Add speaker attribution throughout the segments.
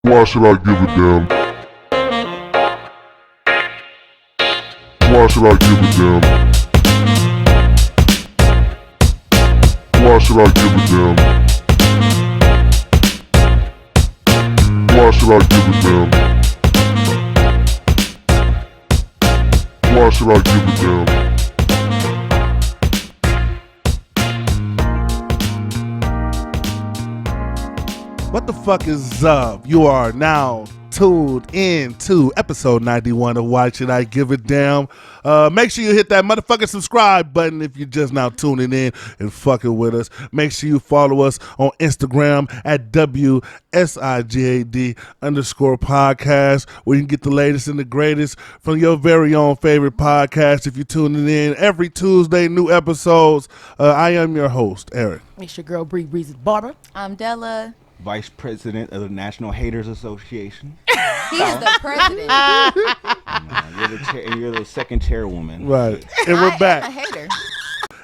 Speaker 1: Why should I give a damn? Why should I give a damn? Why should I give a damn? Why should I give a damn? Why should I give a damn?
Speaker 2: What the fuck is up? You are now tuned in to episode 91 of Why Should I Give a Damn? Make sure you hit that motherfucking subscribe button if you're just now tuning in and fucking with us. Make sure you follow us on Instagram at WSIGAD_podcast, where you can get the latest and the greatest from your very own favorite podcast. If you're tuning in every Tuesday, new episodes. I am your host, Eric.
Speaker 3: It's your girl, Bree Breeze's barber.
Speaker 4: I'm Della.
Speaker 5: Vice President of the National Haters Association.
Speaker 4: He is the president.
Speaker 5: You're the second chairwoman.
Speaker 2: Right. And we're back.
Speaker 4: I'm a hater.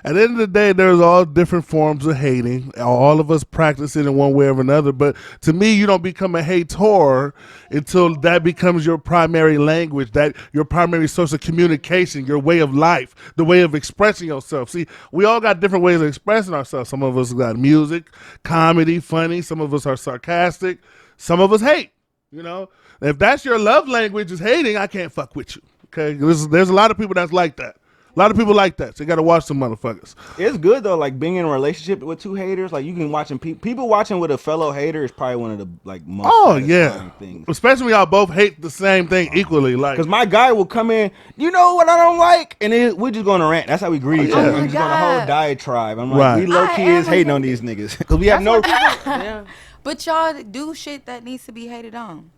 Speaker 2: At the end of the day, there's all different forms of hating. All of us practice it in one way or another. But to me, you don't become a hater until that becomes your primary language, that your primary source of communication, your way of life, the way of expressing yourself. See, we all got different ways of expressing ourselves. Some of us got music, comedy, funny. Some of us are sarcastic. Some of us hate. You know, if that's your love language is hating, I can't fuck with you. Okay, there's a lot of people that's like that. A lot of people like that, so you got to watch some motherfuckers.
Speaker 5: It's good though, like being in a relationship with two haters. Like you can watch them. People watching with a fellow hater is probably one of the like most.
Speaker 2: Oh yeah,
Speaker 5: things.
Speaker 2: Especially when y'all both hate the same thing equally. Like,
Speaker 5: because my guy will come in, you know what I don't like, and then we're just gonna rant. That's how we greet each other. We're just on a whole diatribe. I'm like,
Speaker 2: Right.
Speaker 5: we low key is hating on these niggas because we have no.
Speaker 3: Yeah.
Speaker 4: But y'all do shit that needs to be hated on.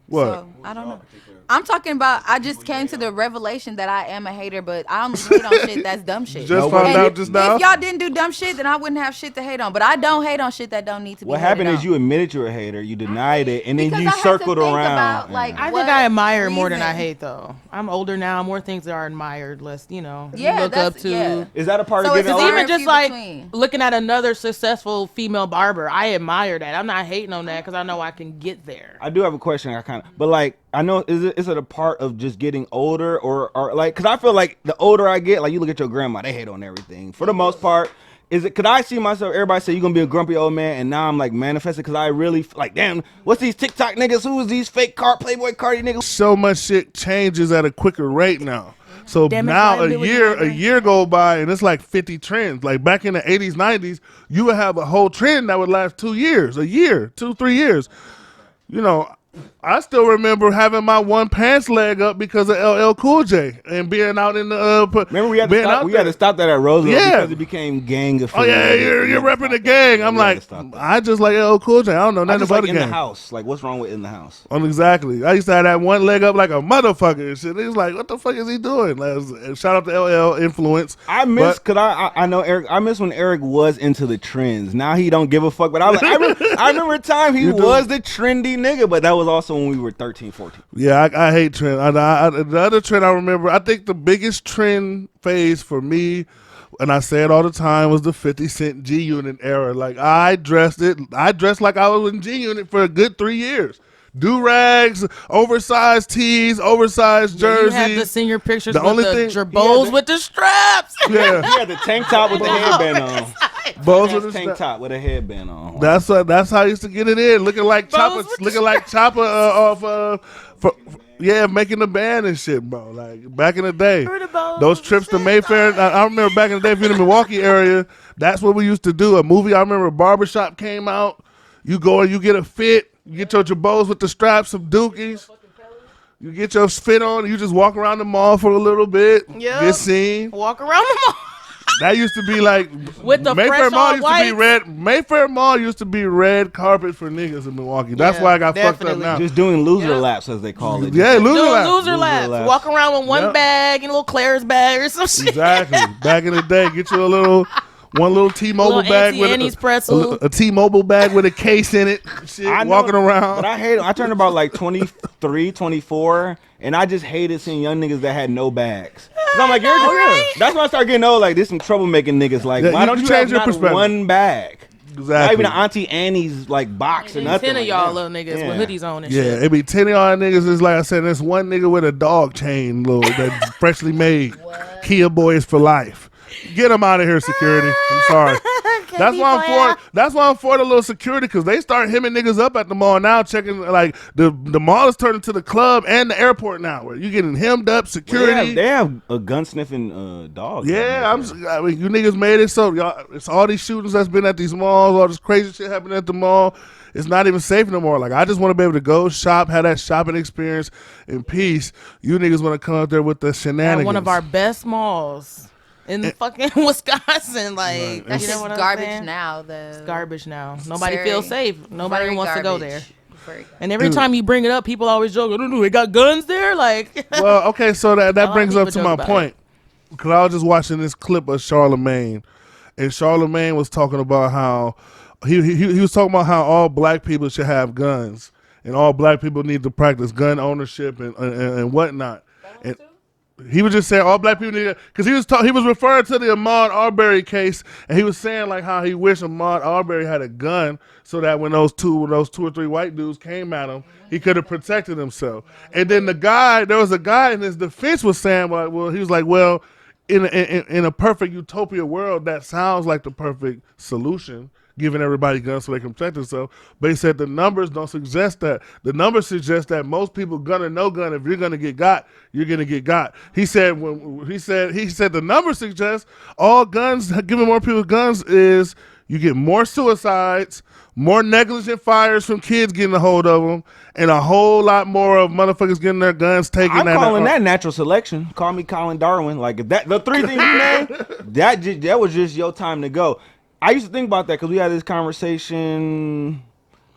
Speaker 2: What?
Speaker 4: So, I don't know. I'm talking about, I just came to the revelation that I am a hater, but I only hate on shit that's dumb shit.
Speaker 2: Just found
Speaker 4: And
Speaker 2: out just now?
Speaker 4: If y'all didn't do dumb shit, then I wouldn't have shit to hate on. But I don't hate on shit that don't need to be
Speaker 5: What
Speaker 4: hated
Speaker 5: happened
Speaker 4: on.
Speaker 5: is you admitted you're a hater, you denied it, and then
Speaker 4: Because
Speaker 5: you
Speaker 4: I had to
Speaker 5: circled
Speaker 4: think
Speaker 5: around.
Speaker 4: about, like,
Speaker 3: I
Speaker 4: what
Speaker 3: think I admire more than I
Speaker 4: reason?
Speaker 3: hate, though. I'm older now. More things are admired, less, you know,
Speaker 4: Yeah,
Speaker 3: you look
Speaker 4: that's-
Speaker 3: up to.
Speaker 4: yeah.
Speaker 5: Is that a part
Speaker 4: So
Speaker 5: of
Speaker 4: it's
Speaker 5: getting
Speaker 4: a
Speaker 5: older?
Speaker 3: Even just
Speaker 4: few
Speaker 3: like
Speaker 4: between.
Speaker 3: looking at another successful female barber, I admire that. I'm not hating on that because I know I can get there.
Speaker 5: I do have a question. But like, I know, is it a part of just getting older or like, cause I feel like the older I get, like you look at your grandma, they hate on everything for the most part. Could I see myself, everybody say you're gonna be a grumpy old man, and now I'm like manifesting cause I really like, damn, what's these TikTok niggas? Who is these fake Playboy Cardi niggas?
Speaker 2: So much shit changes at a quicker rate now. So
Speaker 3: Damn it,
Speaker 2: now
Speaker 3: Ryan,
Speaker 2: a year go by and it's like 50 trends. Like back in the 80s, 90s, you would have a whole trend that would last 2 years, 3 years. You know, I still remember having my one pants leg up because of LL Cool J and being out in the
Speaker 5: Remember we had to stop that at Roosevelt because it became gang
Speaker 2: Oh
Speaker 5: affiliated.
Speaker 2: yeah, you're repping the gang. I'm like, I just like LL Cool J. I don't know
Speaker 5: I
Speaker 2: nothing
Speaker 5: just
Speaker 2: about
Speaker 5: like
Speaker 2: the
Speaker 5: in
Speaker 2: gang.
Speaker 5: the house. Like, what's wrong with in the house?
Speaker 2: Exactly. I used to have that one leg up like a motherfucker and shit. He was like, what the fuck is he doing? Like, shout out to LL Influence.
Speaker 5: I miss, cause I know Eric. I miss when Eric was into the trends. Now he don't give a fuck. But I remember a time he was the trendy nigga. But that was also when we were 13, 14.
Speaker 2: Yeah, I hate trend. The other trend I remember, I think the biggest trend phase for me, and I say it all the time, was the 50 Cent G-Unit era. Like I dressed like I was in G-Unit for a good 3 years. Do-rags, oversized tees, oversized jerseys.
Speaker 3: You had the senior pictures
Speaker 2: The
Speaker 3: with
Speaker 2: only
Speaker 3: the
Speaker 2: thing-
Speaker 3: gerbos with the straps.
Speaker 2: Yeah.
Speaker 5: He had the tank top with the headband on.
Speaker 2: Both
Speaker 5: That's
Speaker 2: of the
Speaker 5: tank top with a headband on.
Speaker 2: That's how I used to get it in, looking like Chopper, making the band and shit, bro. Like back in the day, those trips to Mayfair. I remember back in the day, if you're in the Milwaukee area, that's what we used to do. A movie, I remember Barbershop came out. You go and you get a fit. You get your jabos with the straps, some dookies. You get your fit on. And you just walk around the mall for a little bit.
Speaker 3: Yep.
Speaker 2: Get seen.
Speaker 3: Walk around the mall.
Speaker 2: That used to be like
Speaker 3: With the
Speaker 2: Mayfair
Speaker 3: fresh
Speaker 2: Mall used to be
Speaker 3: all-whites.
Speaker 2: red. Mayfair Mall used to be red carpet for niggas in Milwaukee. That's
Speaker 3: Yeah,
Speaker 2: why I got fucked
Speaker 3: definitely.
Speaker 2: up now.
Speaker 5: Just doing loser laps, as they call it.
Speaker 2: Yeah, loser
Speaker 3: Doing
Speaker 2: laps.
Speaker 3: loser laps.
Speaker 5: laps.
Speaker 3: Walk around with one
Speaker 2: Yep.
Speaker 3: bag and a little Claire's bag or some shit.
Speaker 2: Exactly. Back in the day, get you one little T-Mobile
Speaker 3: Little
Speaker 2: bag
Speaker 3: Auntie
Speaker 2: with
Speaker 3: Annie's pretzel.
Speaker 2: a T-Mobile bag with a case in it. Shit,
Speaker 5: I know,
Speaker 2: walking around.
Speaker 5: But I hate it. I turned about like 23, 24, and I just hated seeing young niggas that had no bags. 'Cause I'm like, that's when I start getting old. Like, there's some troublemaking niggas. Like,
Speaker 2: Yeah,
Speaker 5: why
Speaker 2: you
Speaker 5: don't you
Speaker 2: change
Speaker 5: have
Speaker 2: your
Speaker 5: not
Speaker 2: perspective.
Speaker 5: one bag? Not
Speaker 2: Exactly.
Speaker 5: even Auntie Annie's like box or nothing.
Speaker 3: 10 of
Speaker 5: like
Speaker 3: y'all
Speaker 5: that.
Speaker 3: little niggas
Speaker 5: Yeah.
Speaker 3: with hoodies on and
Speaker 2: Yeah,
Speaker 3: shit.
Speaker 2: it be 10 of y'all niggas. Is like I said, there's one nigga with a dog chain, little that's freshly made. Kia boys for life. Get them out of here, security. I'm sorry. That's why I'm for. That's why I'm for the little security, because they start hemming niggas up at the mall now, checking like the mall is turning to the club and the airport now, where you getting hemmed up, security.
Speaker 5: They have a gun sniffing dog.
Speaker 2: Yeah, I mean, you niggas made it so y'all. It's all these shootings that's been at these malls, all this crazy shit happening at the mall. It's not even safe no more. Like, I just want to be able to go shop, have that shopping experience in peace. You niggas want to come out there with the shenanigans.
Speaker 3: At one of our best malls in fucking Wisconsin. Like,
Speaker 4: That's
Speaker 3: you know
Speaker 4: just
Speaker 3: what I'm
Speaker 4: garbage
Speaker 3: saying?
Speaker 4: now. Though.
Speaker 3: It's garbage now. Nobody
Speaker 4: Very-
Speaker 3: feels safe. Nobody
Speaker 4: very
Speaker 3: wants to go
Speaker 4: garbage.
Speaker 3: there.
Speaker 4: Very garbage.
Speaker 3: And every time you bring it up, people always joke, I don't know, they got guns there? Like,
Speaker 2: Well, okay, so that
Speaker 3: lot of
Speaker 2: brings up
Speaker 3: people
Speaker 2: to
Speaker 3: joke
Speaker 2: my
Speaker 3: about
Speaker 2: point. Because I was just watching this clip of Charlemagne, and Charlemagne was talking about how he was talking about how all black people should have guns, and all black people need to practice gun ownership and whatnot. And he was just saying all black people need, because he was referring to the Ahmaud Arbery case, and he was saying like how he wished Ahmaud Arbery had a gun so that when those two or three white dudes came at him, he could have protected himself. And then there was a guy in his defense was saying, well, he was like, well, in a perfect utopia world, that sounds like the perfect solution, giving everybody guns so they can protect themselves. But he said the numbers don't suggest that. The numbers suggest that most people, gun or no gun, if you're gonna get got, you're gonna get got. He said the numbers suggest all guns, giving more people guns is you get more suicides, more negligent fires from kids getting a hold of them, and a whole lot more of motherfuckers getting their guns taken.
Speaker 5: I'm calling that natural selection. Call me Colin Darwin. Like, if the three things you named, that was just your time to go. I used to think about that because we had this conversation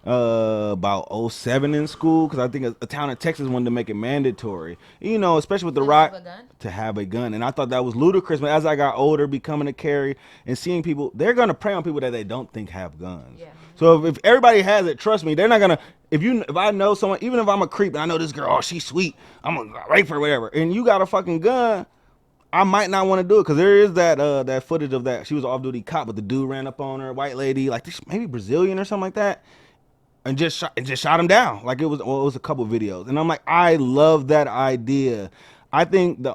Speaker 5: about 07 in school, because I think a town in Texas wanted to make it mandatory, you know, especially with the rock to have a gun. And I thought that was ludicrous. But as I got older, becoming a carry and seeing people, they're gonna prey on people that they don't think have guns. Yeah. So if everybody has it, trust me, they're not gonna. If I know someone, even if I'm a creep and I know this girl, oh, she's sweet, I'm gonna rape her, whatever, and you got a fucking gun, I might not want to do it, because there is that footage of that. She was an off-duty cop, but the dude ran up on her, white lady, like this, maybe Brazilian or something like that, and just shot him down. Like, it was a couple videos, and I'm like, I love that idea. I think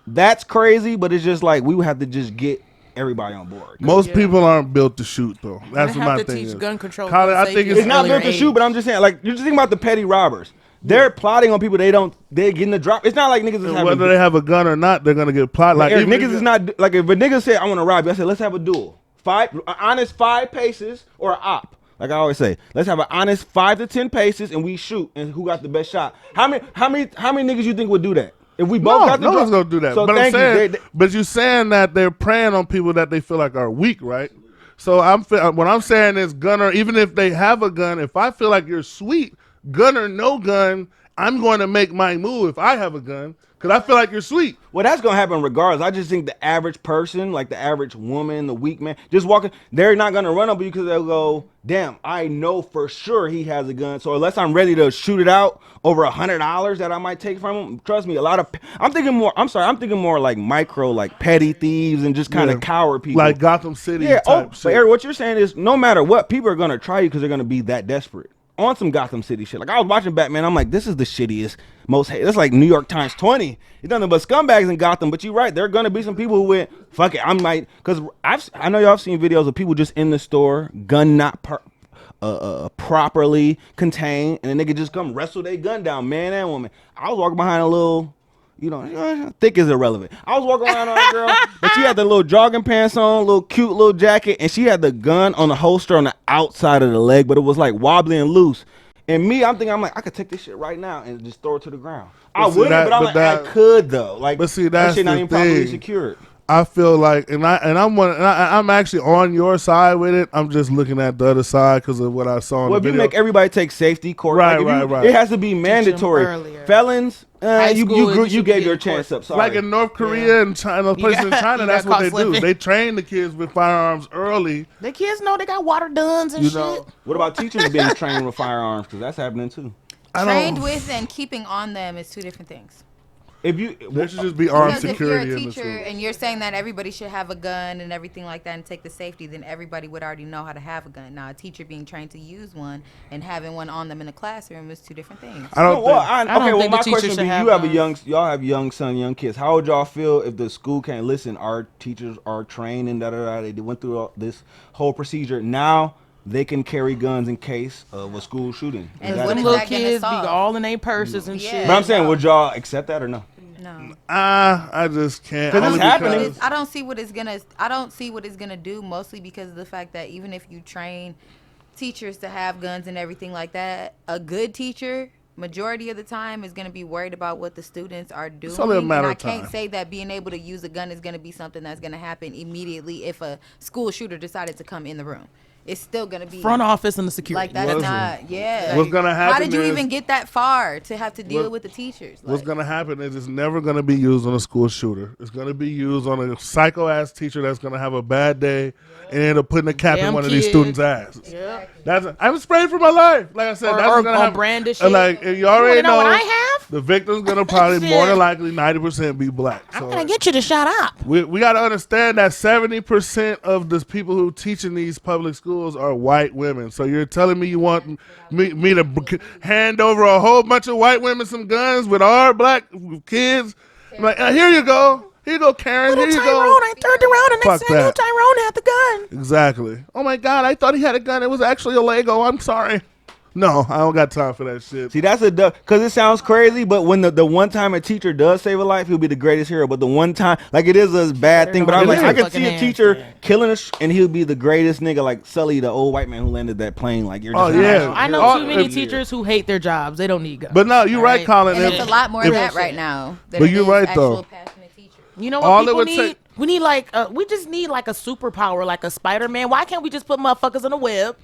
Speaker 5: that's crazy, but it's just like we would have to just get everybody on board.
Speaker 2: Most people aren't built to shoot, though. That's
Speaker 3: they
Speaker 2: what
Speaker 3: have
Speaker 2: my
Speaker 3: to
Speaker 2: thing
Speaker 3: teach
Speaker 2: is.
Speaker 3: gun control.
Speaker 2: Colin, I think
Speaker 5: It's not built to shoot, but I'm just saying, like, you're just thinking about the petty robbers. They're plotting on people. They're getting the drop. It's not like niggas is having.
Speaker 2: Whether they have a gun or not, they're gonna get plot. Like,
Speaker 5: Eric, niggas is not like, if a nigga say I want to rob you, I say let's have a duel. Honest 5 paces or an op. Like I always say, let's have an honest 5 to 10 paces and we shoot, and who got the best shot. How many niggas you think would do that? If we both got the
Speaker 2: no
Speaker 5: drop?
Speaker 2: one's gonna do that.
Speaker 5: So
Speaker 2: But I'm
Speaker 5: thank you.
Speaker 2: saying, but you're saying that they're preying on people that they feel like are weak, right? So what I'm saying is, gunner, even if they have a gun, if I feel like you're sweet, gun or no gun, I'm going to make my move if I have a gun, because I feel like you're sweet.
Speaker 5: Well, that's gonna happen regardless. I just think the average person, like the average woman, the weak man, just walking, they're not gonna run up you because they'll go, damn, I know for sure he has a gun. So unless I'm ready to shoot it out over $100 that I might take from him, trust me, I'm thinking more like micro, like petty thieves and just kind of coward people.
Speaker 2: Like Gotham City.
Speaker 5: Yeah.
Speaker 2: Type shit.
Speaker 5: But Eric, what you're saying is, no matter what, people are gonna try you because they're gonna be that desperate. On some Gotham City shit. Like, I was watching Batman, I'm like, this is the shittiest, most hate. That's like New York times 20. It's nothing but scumbags in Gotham. But you're right, there are gonna be some people who went, fuck it, I might, because I know y'all have seen videos of people just in the store, gun not properly contained, and the nigga just come wrestle their gun down, man and woman. I was walking behind a little, thick is irrelevant. I was walking around on a girl, but she had the little jogging pants on, little cute little jacket, and she had the gun on the holster on the outside of the leg, but it was like wobbly and loose. And me, I'm like, I could take this shit right now and just throw it to the ground. I wouldn't, but I'm like, I could though. Like,
Speaker 2: but see,
Speaker 5: that
Speaker 2: that's
Speaker 5: shit not
Speaker 2: the
Speaker 5: even properly
Speaker 2: thing.
Speaker 5: secured.
Speaker 2: I feel like, I'm actually on your side with it. I'm just looking at the other side because of what I saw in the
Speaker 5: Well, if you
Speaker 2: video.
Speaker 5: make everybody take safety court,
Speaker 2: Right,
Speaker 5: like
Speaker 2: right.
Speaker 5: it has to be mandatory.
Speaker 3: earlier.
Speaker 5: Felons, you
Speaker 3: should
Speaker 5: gave
Speaker 3: be
Speaker 5: your
Speaker 3: in
Speaker 5: chance
Speaker 3: court.
Speaker 5: up. Sorry.
Speaker 2: Like in North Korea and China, places in China,
Speaker 3: you
Speaker 2: that's
Speaker 3: got
Speaker 2: what they
Speaker 3: caught
Speaker 2: do.
Speaker 3: slipping.
Speaker 2: They train the kids with firearms early.
Speaker 3: The kids know they got water guns and
Speaker 2: You
Speaker 3: shit.
Speaker 2: know,
Speaker 5: What about teachers being trained with firearms? Because that's happening too.
Speaker 4: Trained with and keeping on them is two different things.
Speaker 5: if you
Speaker 2: There should just be armed
Speaker 4: Because if
Speaker 2: security
Speaker 4: you're a
Speaker 2: in the
Speaker 4: teacher
Speaker 2: school.
Speaker 4: and you're saying that everybody should have a gun and everything like that and take the safety, then everybody would already know how to have a gun. Now, a teacher being trained to use one and having one on them in the classroom is two different things.
Speaker 2: I don't think.
Speaker 3: I don't
Speaker 5: well,
Speaker 3: think
Speaker 5: my
Speaker 3: the teacher
Speaker 5: question
Speaker 3: should
Speaker 5: would be:
Speaker 3: have
Speaker 5: y'all have young son, young kids. How would y'all feel if the school can't listen? Our teachers are trained and They went through this whole procedure. Now they can carry guns in case of a school shooting.
Speaker 4: And
Speaker 5: that
Speaker 4: what
Speaker 5: a
Speaker 4: is
Speaker 3: Little
Speaker 4: that gonna
Speaker 3: kids be
Speaker 4: solve?
Speaker 3: all in their purses and
Speaker 4: Yeah.
Speaker 3: shit.
Speaker 5: But I'm saying, would y'all accept that or no?
Speaker 4: No.
Speaker 2: I just can't.
Speaker 5: 'Cause it's
Speaker 2: Only
Speaker 5: happening.
Speaker 2: because-
Speaker 4: I don't see what it's gonna do, mostly because of the fact that even if you train teachers to have guns and everything like that, a good teacher majority of the time is going to be worried about what the students are doing.
Speaker 2: only a matter
Speaker 4: and I
Speaker 2: of time.
Speaker 4: can't say that being able to use a gun is going to be something that's going to happen immediately if a school shooter decided to come in the room. It's still going to be
Speaker 3: Front office and the security.
Speaker 4: like that's
Speaker 2: Listen,
Speaker 4: not
Speaker 2: what's gonna happen
Speaker 4: How did you
Speaker 2: is-
Speaker 4: even get that far to have to deal
Speaker 2: What-
Speaker 4: with the teachers?
Speaker 2: What's
Speaker 4: Like,
Speaker 2: gonna happen is it's never gonna be used on a school shooter. It's gonna be used on a psycho ass teacher that's gonna have a bad day and end up putting a cap in
Speaker 3: Damn
Speaker 2: one of these
Speaker 3: kids.
Speaker 2: students' asses.
Speaker 3: Yeah.
Speaker 2: I'm afraid for my life. Like I said,
Speaker 3: Or-
Speaker 2: that's
Speaker 3: or
Speaker 2: what's gonna
Speaker 3: on
Speaker 2: happen.
Speaker 3: brandish
Speaker 2: And
Speaker 3: shit.
Speaker 2: like you
Speaker 3: You
Speaker 2: already
Speaker 3: wanna know what I
Speaker 2: know,
Speaker 3: have?
Speaker 2: the victim's gonna probably
Speaker 3: Shit.
Speaker 2: more than likely 90% be black.
Speaker 3: I'm
Speaker 2: So
Speaker 3: gonna get you to shut up.
Speaker 2: we got to understand that 70% of the people who teach in these public schools are white women. So you're telling me you want me to hand over a whole bunch of white women some guns with our black kids? I'm like, here you go. Here you go, Karen. Here you go.
Speaker 3: I turned around and
Speaker 2: Fuck
Speaker 3: next thing I knew,
Speaker 2: that.
Speaker 3: Tyrone had the gun.
Speaker 2: Exactly. Oh my God, I thought he had a gun. It was actually a Lego. I'm sorry. No, I don't got time for that shit.
Speaker 5: See, that's because it sounds crazy, but when the one time a teacher does save a life, he'll be the greatest hero. But the one time, like, it is a bad thing. But I'm like, I could see a teacher killing us, and he'll be the greatest nigga, like Sully, the old white man who landed that plane. Like, you're just
Speaker 2: Oh, yeah.
Speaker 3: I know
Speaker 2: Oh,
Speaker 3: too many
Speaker 2: if-
Speaker 3: teachers who hate their jobs. They don't need guns.
Speaker 2: But no, you're right, Colin.
Speaker 4: and
Speaker 2: If-
Speaker 4: it's a lot more
Speaker 2: if-
Speaker 4: of that right now. Than
Speaker 2: But
Speaker 4: it
Speaker 2: you're
Speaker 4: is
Speaker 2: right,
Speaker 4: actual
Speaker 2: though.
Speaker 4: passionate teachers.
Speaker 3: You know what
Speaker 2: All it
Speaker 3: people
Speaker 2: would
Speaker 3: need?
Speaker 2: take-
Speaker 3: We need we just need like a superpower, like a Spider-Man. Why can't we just put motherfuckers in a web?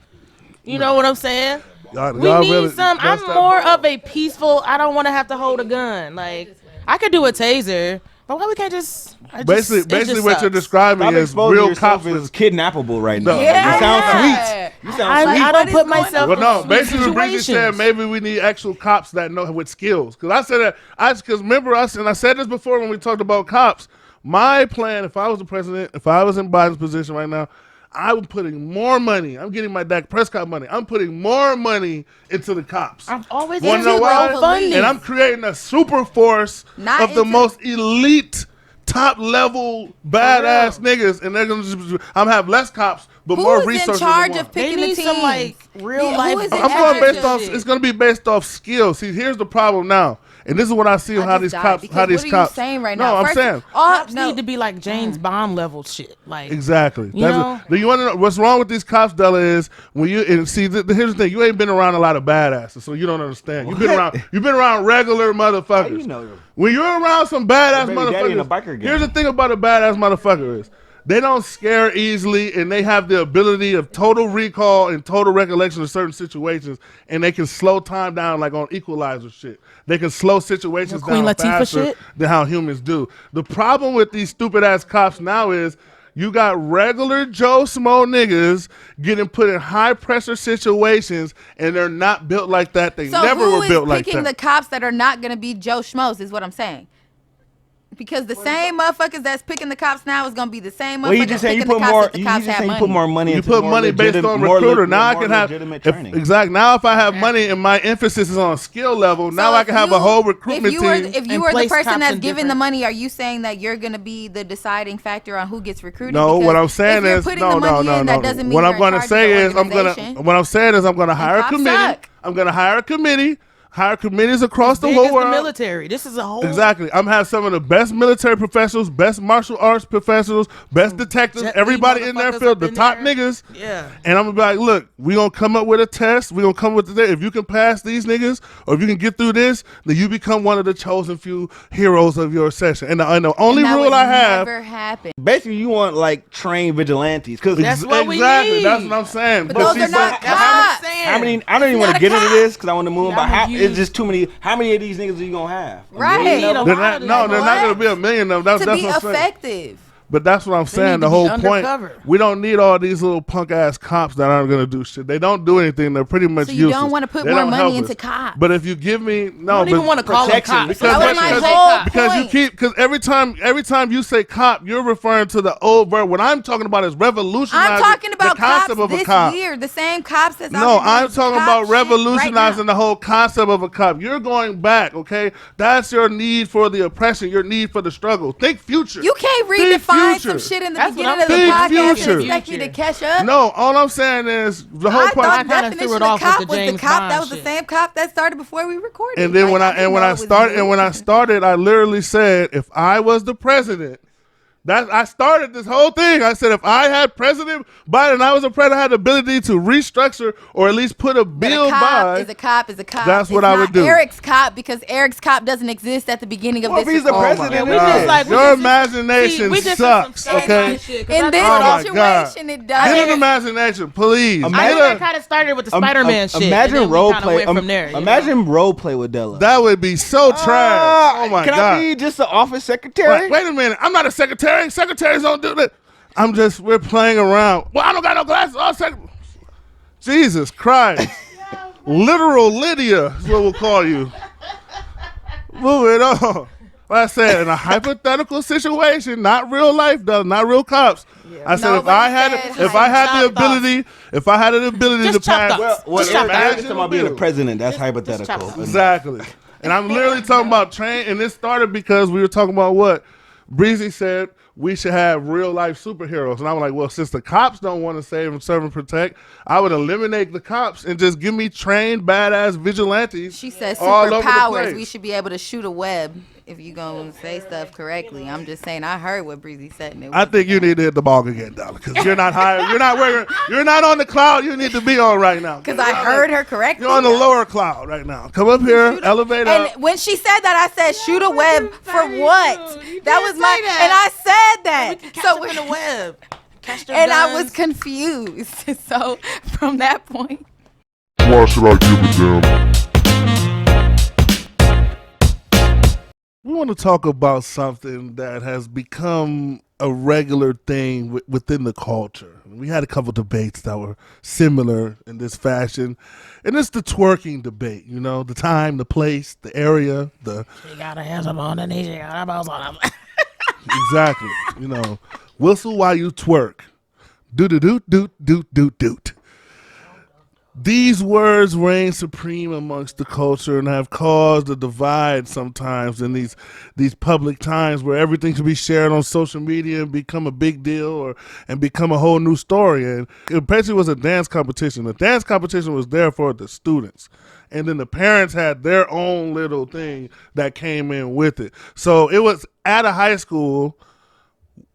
Speaker 3: You know what I'm saying?
Speaker 2: Y'all
Speaker 3: We need
Speaker 2: really
Speaker 3: some. I'm
Speaker 2: messed up.
Speaker 3: more of a peaceful. I don't want to have to hold a gun. Like I could do a taser, but why we can't just?
Speaker 2: Basically, what you're describing
Speaker 5: Stop
Speaker 2: is
Speaker 5: exposing
Speaker 2: real
Speaker 5: yourself
Speaker 2: cops.
Speaker 5: as kidnappable right now.
Speaker 2: No.
Speaker 5: You sound
Speaker 4: Yeah.
Speaker 5: sweet. You sound
Speaker 3: I
Speaker 5: sweet.
Speaker 3: don't
Speaker 4: What is
Speaker 3: put
Speaker 4: going
Speaker 3: myself.
Speaker 2: Well, no,
Speaker 3: in
Speaker 2: basically,
Speaker 3: sweet
Speaker 2: what Bridget said,
Speaker 3: situations.
Speaker 2: maybe we need actual cops that know with skills. Because I said that, because remember us, and I said this before when we talked about cops. My plan, if I was the president, if I was in Biden's position right now, I'm putting more money. I'm getting my Dak Prescott money. I'm putting more money into the cops.
Speaker 3: I've always
Speaker 2: Wanna know why?
Speaker 3: funding.
Speaker 2: And I'm creating a super force
Speaker 4: Not
Speaker 2: of the
Speaker 4: into-
Speaker 2: most elite, top level badass niggas, and they're gonna just. I'm gonna have less cops, but
Speaker 4: Who
Speaker 2: more
Speaker 4: is in
Speaker 2: resources.
Speaker 4: charge
Speaker 2: and more.
Speaker 4: of picking
Speaker 3: They need
Speaker 4: the
Speaker 3: some
Speaker 4: teams?
Speaker 3: like real
Speaker 4: Yeah,
Speaker 3: life.
Speaker 4: who is in
Speaker 2: I'm going
Speaker 4: charge
Speaker 2: based
Speaker 4: of
Speaker 2: off.
Speaker 4: shit?
Speaker 2: It's going to be based off skill. See, here's the problem now, and this is what I see
Speaker 4: I
Speaker 2: how
Speaker 4: just
Speaker 2: these
Speaker 4: died
Speaker 2: cops.
Speaker 4: because
Speaker 2: How these
Speaker 4: what are
Speaker 2: cops.
Speaker 4: you saying right
Speaker 2: no,
Speaker 4: now?
Speaker 2: I'm
Speaker 4: First,
Speaker 2: saying
Speaker 3: Cops
Speaker 4: no.
Speaker 3: need to be like James Bond level shit. Like
Speaker 2: exactly.
Speaker 3: You know?
Speaker 2: Do you want to know what's wrong with these cops, Della? Is when you and see. Here's the thing: you ain't been around a lot of badasses, so you don't understand. You've been around. You've been around regular motherfuckers.
Speaker 5: you know?
Speaker 2: When you're around some badass
Speaker 5: Your baby daddy in a
Speaker 2: motherfuckers,
Speaker 5: biker gang.
Speaker 2: here's the thing about a badass motherfucker is they don't scare easily, and they have the ability of total recall and total recollection of certain situations, and they can slow time down like on Equalizer shit. They can slow situations
Speaker 3: Queen
Speaker 2: down
Speaker 3: Latifah
Speaker 2: faster
Speaker 3: shit?
Speaker 2: than how humans do. The problem with these stupid ass cops now is you got regular Joe Smo niggas getting put in high pressure situations, and they're not built like that. They
Speaker 4: So
Speaker 2: never
Speaker 4: who
Speaker 2: were
Speaker 4: is
Speaker 2: built like
Speaker 4: picking
Speaker 2: that.
Speaker 4: the cops that are not going to be Joe Schmoes is what I'm saying. Because the same motherfuckers that's picking the cops now is going to be the same
Speaker 5: Well, you
Speaker 4: motherfuckers
Speaker 5: just saying you
Speaker 4: picking the
Speaker 5: put
Speaker 4: cops
Speaker 5: more.
Speaker 4: if the
Speaker 5: You
Speaker 4: cops
Speaker 5: just
Speaker 4: have
Speaker 5: saying you
Speaker 4: money.
Speaker 5: put more money.
Speaker 2: You
Speaker 5: into
Speaker 2: put
Speaker 5: more
Speaker 2: money based
Speaker 5: legit-
Speaker 2: on
Speaker 5: more
Speaker 2: recruiter.
Speaker 5: le-
Speaker 2: Now I
Speaker 5: more
Speaker 2: can have
Speaker 5: legitimate
Speaker 2: if,
Speaker 5: training.
Speaker 2: exactly. Now if I have money and my emphasis is on skill level, now
Speaker 4: So
Speaker 2: I
Speaker 4: if
Speaker 2: can have
Speaker 4: you-
Speaker 2: a whole recruitment
Speaker 4: if you were,
Speaker 2: team.
Speaker 4: If you
Speaker 3: And
Speaker 4: were the
Speaker 3: place
Speaker 4: person
Speaker 3: cops
Speaker 4: that's
Speaker 3: in
Speaker 4: giving the
Speaker 3: different-
Speaker 4: money, are you saying that you're going to be the deciding factor on who gets recruited?
Speaker 2: No,
Speaker 4: Because
Speaker 2: what I'm saying
Speaker 4: if you're
Speaker 2: is
Speaker 4: putting
Speaker 2: no,
Speaker 4: the money
Speaker 2: no,
Speaker 4: in,
Speaker 2: no,
Speaker 4: that doesn't mean
Speaker 2: What
Speaker 4: you're
Speaker 2: I'm going to
Speaker 4: in charge
Speaker 2: say
Speaker 4: of
Speaker 2: is
Speaker 4: the
Speaker 2: I'm going
Speaker 4: organization.
Speaker 2: to. What I'm saying is I'm going to hire a
Speaker 4: cops
Speaker 2: committee.
Speaker 4: suck.
Speaker 2: I'm going to hire a committee. Hire committees across the
Speaker 3: big
Speaker 2: whole
Speaker 3: as the
Speaker 2: world.
Speaker 3: military. This is a whole
Speaker 2: Exactly. I'm have some of the best military professionals, best martial arts professionals, best detectives,
Speaker 3: Jet Li
Speaker 2: everybody in their
Speaker 3: motherfuckers
Speaker 2: field,
Speaker 3: up
Speaker 2: the
Speaker 3: in
Speaker 2: top
Speaker 3: there.
Speaker 2: niggas.
Speaker 3: Yeah.
Speaker 2: And I'm gonna be like, look, we gonna come up with a test. We gonna come with the if you can pass these niggas, or if you can get through this, then you become one of the chosen few heroes of your session. And the only
Speaker 4: And that
Speaker 2: rule
Speaker 4: would
Speaker 2: I have,
Speaker 4: never happen.
Speaker 5: Basically, you want like trained vigilantes because
Speaker 3: That's what we
Speaker 2: exactly.
Speaker 3: need.
Speaker 2: That's what I'm saying.
Speaker 4: But those
Speaker 2: see,
Speaker 4: are not
Speaker 2: so-
Speaker 4: cops.
Speaker 5: how many? I don't even
Speaker 3: He's
Speaker 5: want
Speaker 3: not
Speaker 5: to
Speaker 3: a
Speaker 5: get into
Speaker 3: cop.
Speaker 5: this because I want to move on.
Speaker 3: Yeah,
Speaker 5: But
Speaker 3: I'm
Speaker 5: how,
Speaker 3: a
Speaker 5: it's
Speaker 3: youth.
Speaker 5: just too many. How many of these niggas are you gonna have?
Speaker 4: Right.
Speaker 3: million of
Speaker 2: They're
Speaker 3: them.
Speaker 2: not, no, they're not
Speaker 4: What?
Speaker 2: gonna be a million of them. That's
Speaker 4: To be
Speaker 2: what I'm saying.
Speaker 4: effective.
Speaker 2: But that's what I'm saying.
Speaker 3: need
Speaker 2: The
Speaker 3: to be
Speaker 2: whole point,
Speaker 3: undercover.
Speaker 2: we don't need all these little punk ass cops that aren't gonna do shit. They don't do anything. They're pretty much
Speaker 4: So you
Speaker 2: useless.
Speaker 4: don't want to put
Speaker 2: They
Speaker 4: more
Speaker 2: don't
Speaker 4: money
Speaker 2: help
Speaker 4: into
Speaker 2: us.
Speaker 4: cops.
Speaker 2: But if you give me
Speaker 3: I don't even want to call them
Speaker 5: protection,
Speaker 3: cops.
Speaker 2: because
Speaker 4: That was my
Speaker 3: Because
Speaker 4: whole
Speaker 2: because you
Speaker 4: point.
Speaker 2: keep because every time you say cop, you're referring to the old verb. What I'm talking about is revolutionizing
Speaker 4: I'm talking about
Speaker 2: the concept
Speaker 4: cops
Speaker 2: of a
Speaker 4: this
Speaker 2: cop.
Speaker 4: year. The same cops that's
Speaker 2: No,
Speaker 4: out there
Speaker 2: I'm
Speaker 4: doing
Speaker 2: talking
Speaker 4: cop
Speaker 2: about
Speaker 4: shit right
Speaker 2: revolutionizing
Speaker 4: now.
Speaker 2: the whole concept of a cop. You're going back, okay? That's your need for the oppression, your need for the struggle. Think future.
Speaker 4: You can't
Speaker 2: Think
Speaker 4: redefine
Speaker 2: future.
Speaker 4: some shit in the
Speaker 3: That's what
Speaker 4: beginning
Speaker 3: I'm
Speaker 4: of the
Speaker 2: thinking.
Speaker 4: podcast
Speaker 2: Future.
Speaker 4: and expect me to catch up.
Speaker 2: No, all I'm saying is the whole
Speaker 4: I
Speaker 2: point.
Speaker 4: thought the
Speaker 3: I kinda threw
Speaker 4: definition
Speaker 3: it
Speaker 4: of
Speaker 3: off with
Speaker 4: cop
Speaker 3: the
Speaker 4: was the
Speaker 3: James
Speaker 4: cop
Speaker 3: Bond
Speaker 4: that was the
Speaker 3: shit.
Speaker 4: same cop that started before we recorded.
Speaker 2: And then
Speaker 4: Like,
Speaker 2: when I
Speaker 4: didn't know it was
Speaker 2: started, I literally said, if I was the president, that I started this whole thing. I said, if I had President Biden, and I was a president, I had the ability to restructure or at least put a
Speaker 4: But
Speaker 2: bill
Speaker 4: a cop
Speaker 2: by.
Speaker 4: is a cop is a cop.
Speaker 2: That's what
Speaker 4: It's
Speaker 2: I would
Speaker 4: not
Speaker 2: do.
Speaker 4: Eric's cop because Eric's cop doesn't exist at the beginning of
Speaker 5: Well, if
Speaker 4: this.
Speaker 5: he's the
Speaker 4: recording.
Speaker 5: president,
Speaker 3: we
Speaker 5: Yeah.
Speaker 3: just like we
Speaker 2: Your
Speaker 3: just-
Speaker 2: imagination
Speaker 3: we just
Speaker 2: sucks,
Speaker 3: some
Speaker 2: okay?
Speaker 3: shit, 'cause
Speaker 4: In
Speaker 3: I
Speaker 4: this
Speaker 2: Oh my God.
Speaker 4: situation, it
Speaker 2: Get an
Speaker 4: does.
Speaker 2: imagination, please.
Speaker 3: I
Speaker 2: Get
Speaker 3: think
Speaker 2: a-
Speaker 3: that kind of started with the Spider-Man shit.
Speaker 5: Imagine
Speaker 3: and then
Speaker 5: role
Speaker 3: we kinda
Speaker 5: play.
Speaker 3: went from there. you know?
Speaker 5: Imagine role play with Della.
Speaker 2: that would be so trash. Oh my
Speaker 5: Can
Speaker 2: God.
Speaker 5: I be just the office secretary?
Speaker 2: Wait a minute. I'm not a secretary. Secretaries don't do that. we're playing around. Well, I don't got no glasses. Jesus Christ. Literal Lydia is what we'll call you. Moving on. Like I said, in a hypothetical situation, not real life though, not real cops. I said if
Speaker 4: Nobody
Speaker 2: I had
Speaker 4: said
Speaker 2: if I had the
Speaker 3: chopped off.
Speaker 2: ability, if I had the ability
Speaker 3: Just
Speaker 2: to pass,
Speaker 3: chopped off.
Speaker 5: Well,
Speaker 3: Just
Speaker 5: Eric
Speaker 3: chop it.
Speaker 5: talking about being the president. That's hypothetical.
Speaker 3: chop it.
Speaker 2: Exactly. And I'm literally talking about train, and this started because we were talking about what Breezy said we should have real life superheroes. And I was like, well, since the cops don't want to save and serve and protect, I would eliminate the cops and just give me trained badass vigilantes.
Speaker 4: She said
Speaker 2: all over the
Speaker 4: superpowers.
Speaker 2: place.
Speaker 4: We should be able to shoot a web if you gonna say stuff correctly. I'm just saying. I heard what Breezy said. And it
Speaker 2: I
Speaker 4: was
Speaker 2: think you need to hit the ball again, Dollar, because you're not high. You're not working. You're not on the cloud you need to be on right now.
Speaker 4: because I heard her correctly.
Speaker 2: You're on the lower cloud right now. Come up here, elevate up.
Speaker 4: And when she said that, I said, "Shoot a web for
Speaker 3: say
Speaker 4: what?"
Speaker 3: you
Speaker 4: That
Speaker 3: can't
Speaker 4: was
Speaker 3: say
Speaker 4: my,
Speaker 3: that.
Speaker 4: and I said that.
Speaker 3: We can catch
Speaker 4: So
Speaker 3: them in the web. Catch their
Speaker 4: and I
Speaker 3: guns.
Speaker 4: was confused. So from that point,
Speaker 1: Why should I give a damn?
Speaker 2: We want to talk about something that has become a regular thing within the culture. We had a couple debates that were similar in this fashion, and it's the twerking debate. You know, the time, the place, the area, the
Speaker 3: You gotta have some on the knees. You gotta have balls on them.
Speaker 2: exactly. You know, whistle while you twerk. Doot doot doot doot doot doot. These words reign supreme amongst the culture and have caused a divide sometimes in these public times where everything can be shared on social media and become a big deal and become a whole new story. And it basically was a dance competition. The dance competition was there for the students. And then the parents had their own little thing that came in with it. So it was at a high school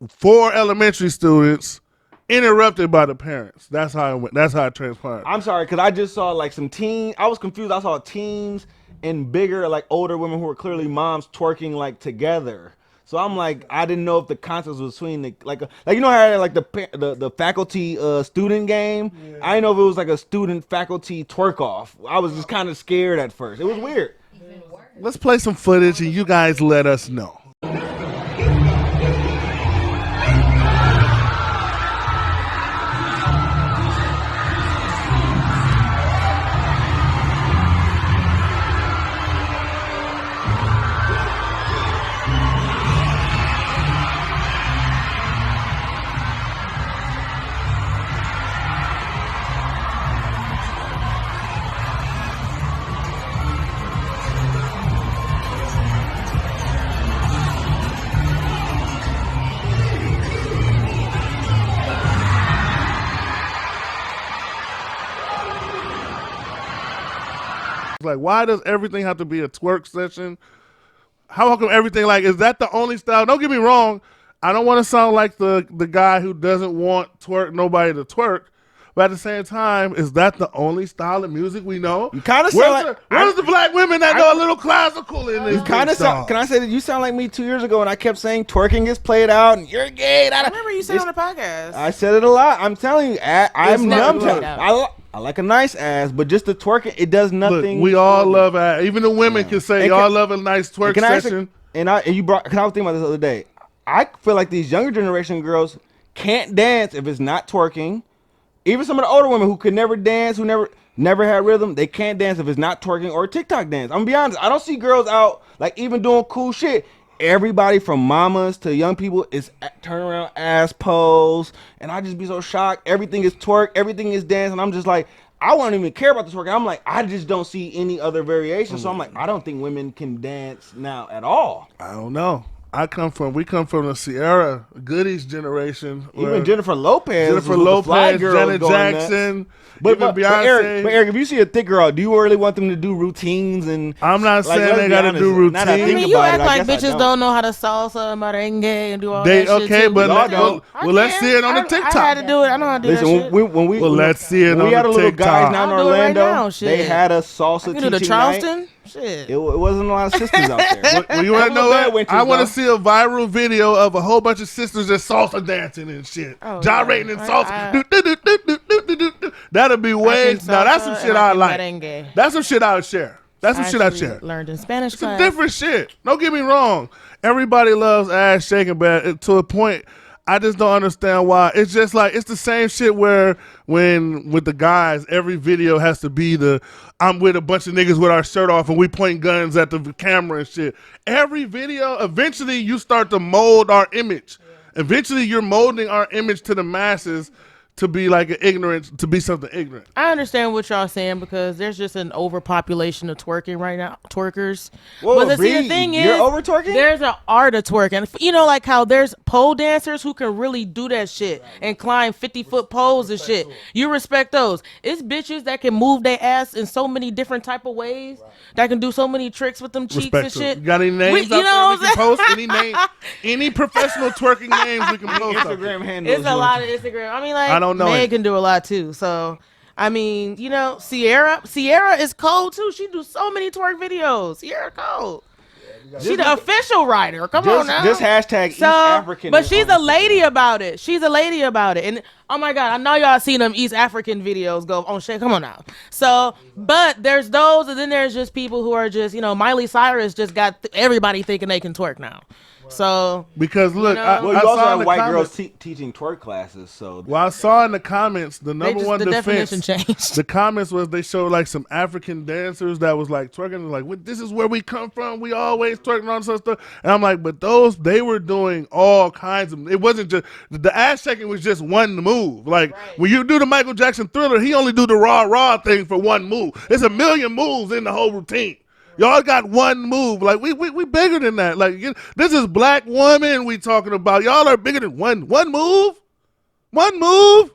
Speaker 2: for elementary students, interrupted by the parents. That's how it went. That's how it transpired.
Speaker 5: I'm sorry, because I just saw like some teen. I was confused. I saw teens and bigger, like older women who were clearly moms twerking like together. So I'm like, I didn't know if the context was between the, like you know how like the faculty student game. Yeah. I didn't know if it was like a student faculty twerk off. I was just kind of scared at first. It was weird.
Speaker 2: Let's play some footage and you guys let us know. Like, why does everything have to be a twerk session? How come everything, like, is that the only style? Don't get me wrong. I don't want to sound like the guy who doesn't want nobody to twerk. But at the same time, is that the only style of music we know?
Speaker 5: You kind of sound like...
Speaker 2: Where's the black women that know a little classical in this?
Speaker 5: You kind of sound... Can I say that you sound like me 2 years ago when I kept saying twerking is played out and you're gay.
Speaker 3: I remember you said on the podcast.
Speaker 5: I said it a lot. I'm telling you, I'm numb to it.
Speaker 3: out.
Speaker 5: I like a nice ass, but just the twerking, it does nothing.
Speaker 2: Look, we all love ass. Even the women can say
Speaker 5: And
Speaker 2: y'all love a nice twerk session.
Speaker 5: And you brought, because I was thinking about this the other day. I feel like these younger generation girls can't dance if it's not twerking. Even some of the older women who could never dance, who never had rhythm, they can't dance if it's not twerking or TikTok dance. I'm gonna be honest, I don't see girls out like even doing cool shit. Everybody from mamas to young people is turn around ass pose, and I just be so shocked. Everything is twerk, everything is dance, and I'm just like, I won't even care about the twerk. I'm like, I just don't see any other variation. So I'm like, I don't think women can dance now at all.
Speaker 2: I don't know. We come from the Sierra Goodies generation.
Speaker 5: Even Jennifer Lopez,
Speaker 2: Jennifer
Speaker 5: was with the fly
Speaker 2: Lopez,
Speaker 5: girls
Speaker 2: Janet
Speaker 5: going
Speaker 2: Jackson,
Speaker 5: nuts. But
Speaker 2: Beyonce.
Speaker 5: Eric, if you see a thick girl, do you really want them to do routines? And
Speaker 2: I'm not
Speaker 5: like,
Speaker 2: saying
Speaker 5: let's
Speaker 2: they
Speaker 5: be
Speaker 2: got to
Speaker 5: honest,
Speaker 2: do
Speaker 5: now that I
Speaker 2: routines.
Speaker 3: I
Speaker 5: think
Speaker 3: mean, you
Speaker 5: about
Speaker 3: act
Speaker 5: it, I
Speaker 3: like
Speaker 5: guess I
Speaker 3: bitches don't know how to salsa, merengue, and do all
Speaker 2: They
Speaker 3: that shit
Speaker 2: okay,
Speaker 3: too.
Speaker 2: but
Speaker 5: Y'all don't.
Speaker 2: let's see it on the TikTok.
Speaker 3: I had to do it. I know how to do that
Speaker 5: Listen,
Speaker 3: shit.
Speaker 2: Let's see it
Speaker 5: when
Speaker 2: on
Speaker 5: we had
Speaker 2: the
Speaker 5: a little
Speaker 2: TikTok.
Speaker 5: guys down in
Speaker 3: I'll do it right
Speaker 5: Orlando,
Speaker 3: now,
Speaker 5: they
Speaker 3: shit.
Speaker 5: had a salsa
Speaker 3: I can do the
Speaker 5: teaching night.
Speaker 3: Charleston. Shit.
Speaker 5: It wasn't a lot of sisters out there.
Speaker 2: Well, you want to know
Speaker 5: bad
Speaker 2: what?
Speaker 5: witches,
Speaker 2: I want
Speaker 5: though.
Speaker 2: to see a viral video of a whole bunch of sisters just salsa dancing and shit,
Speaker 3: Oh,
Speaker 2: gyrating
Speaker 3: yeah.
Speaker 2: and salsa. That'd be way. Now that's some shit I like.
Speaker 3: Merengue.
Speaker 2: That's some shit I would share. That's some shit I
Speaker 3: Actually
Speaker 2: share.
Speaker 3: learned in Spanish
Speaker 2: It's a
Speaker 3: class.
Speaker 2: different shit. Don't get me wrong. Everybody loves ass shaking, but to a point, I just don't understand why. It's just like it's the same shit where when with the guys, every video has to be I'm with a bunch of niggas with our shirt off and we point guns at the camera and shit. Every video, eventually you start to mold our image. Eventually you're molding our image to the masses to be like to be something ignorant.
Speaker 3: I understand what y'all saying because there's just an overpopulation of twerking right now, twerkers.
Speaker 5: Whoa,
Speaker 3: but see, the
Speaker 5: Bree,
Speaker 3: thing
Speaker 5: you're
Speaker 3: is,
Speaker 5: over twerking?
Speaker 3: there's an art of twerking. You know, like how there's pole dancers who can really do that shit and climb 50-foot poles and shit. You respect those. It's bitches that can move their ass in so many different type of ways that can do so many tricks with them cheeks and shit.
Speaker 2: You got any names
Speaker 3: you
Speaker 2: out
Speaker 3: know
Speaker 2: there we
Speaker 3: what
Speaker 2: can
Speaker 3: I'm
Speaker 2: post? Any name? Any professional twerking names we can post? out there?
Speaker 5: Instagram handles.
Speaker 3: It's a lot of Instagram. I mean, like,
Speaker 2: I don't know
Speaker 3: Meg
Speaker 2: it.
Speaker 3: can do a lot too. So, I mean, you know, Sierra is cold too. She do so many twerk videos. Sierra cold. She the official writer. Come on now.
Speaker 5: Just hashtag East
Speaker 3: So,
Speaker 5: African.
Speaker 3: but
Speaker 5: is
Speaker 3: she's
Speaker 5: on
Speaker 3: a
Speaker 5: Instagram.
Speaker 3: lady about it. She's a lady about it. And oh my God, I know y'all seen them East African videos go on shit. Come on now. So, but there's those, and then there's just people who are just, you know, Miley Cyrus just got everybody thinking they can twerk now. So
Speaker 2: Because look,
Speaker 3: know?
Speaker 2: I,
Speaker 5: Well,
Speaker 2: I
Speaker 5: you also
Speaker 2: saw in
Speaker 5: have
Speaker 2: the
Speaker 5: white
Speaker 2: comments,
Speaker 5: girls teaching twerk classes. So
Speaker 2: well, I saw in the comments the number one
Speaker 3: the
Speaker 2: defense.
Speaker 3: definition changed.
Speaker 2: The comments was they showed like some African dancers that was like twerking, like, this is where we come from. We always twerking on some stuff. And I'm like, but they were doing all kinds of. It wasn't just the ass shaking was just one move. Like when you do the Michael Jackson Thriller, he only do the raw thing for one move. There's a million moves in the whole routine. Y'all got one move. Like we bigger than that. Like this is Black Woman we talking about. Y'all are bigger than one move. One move.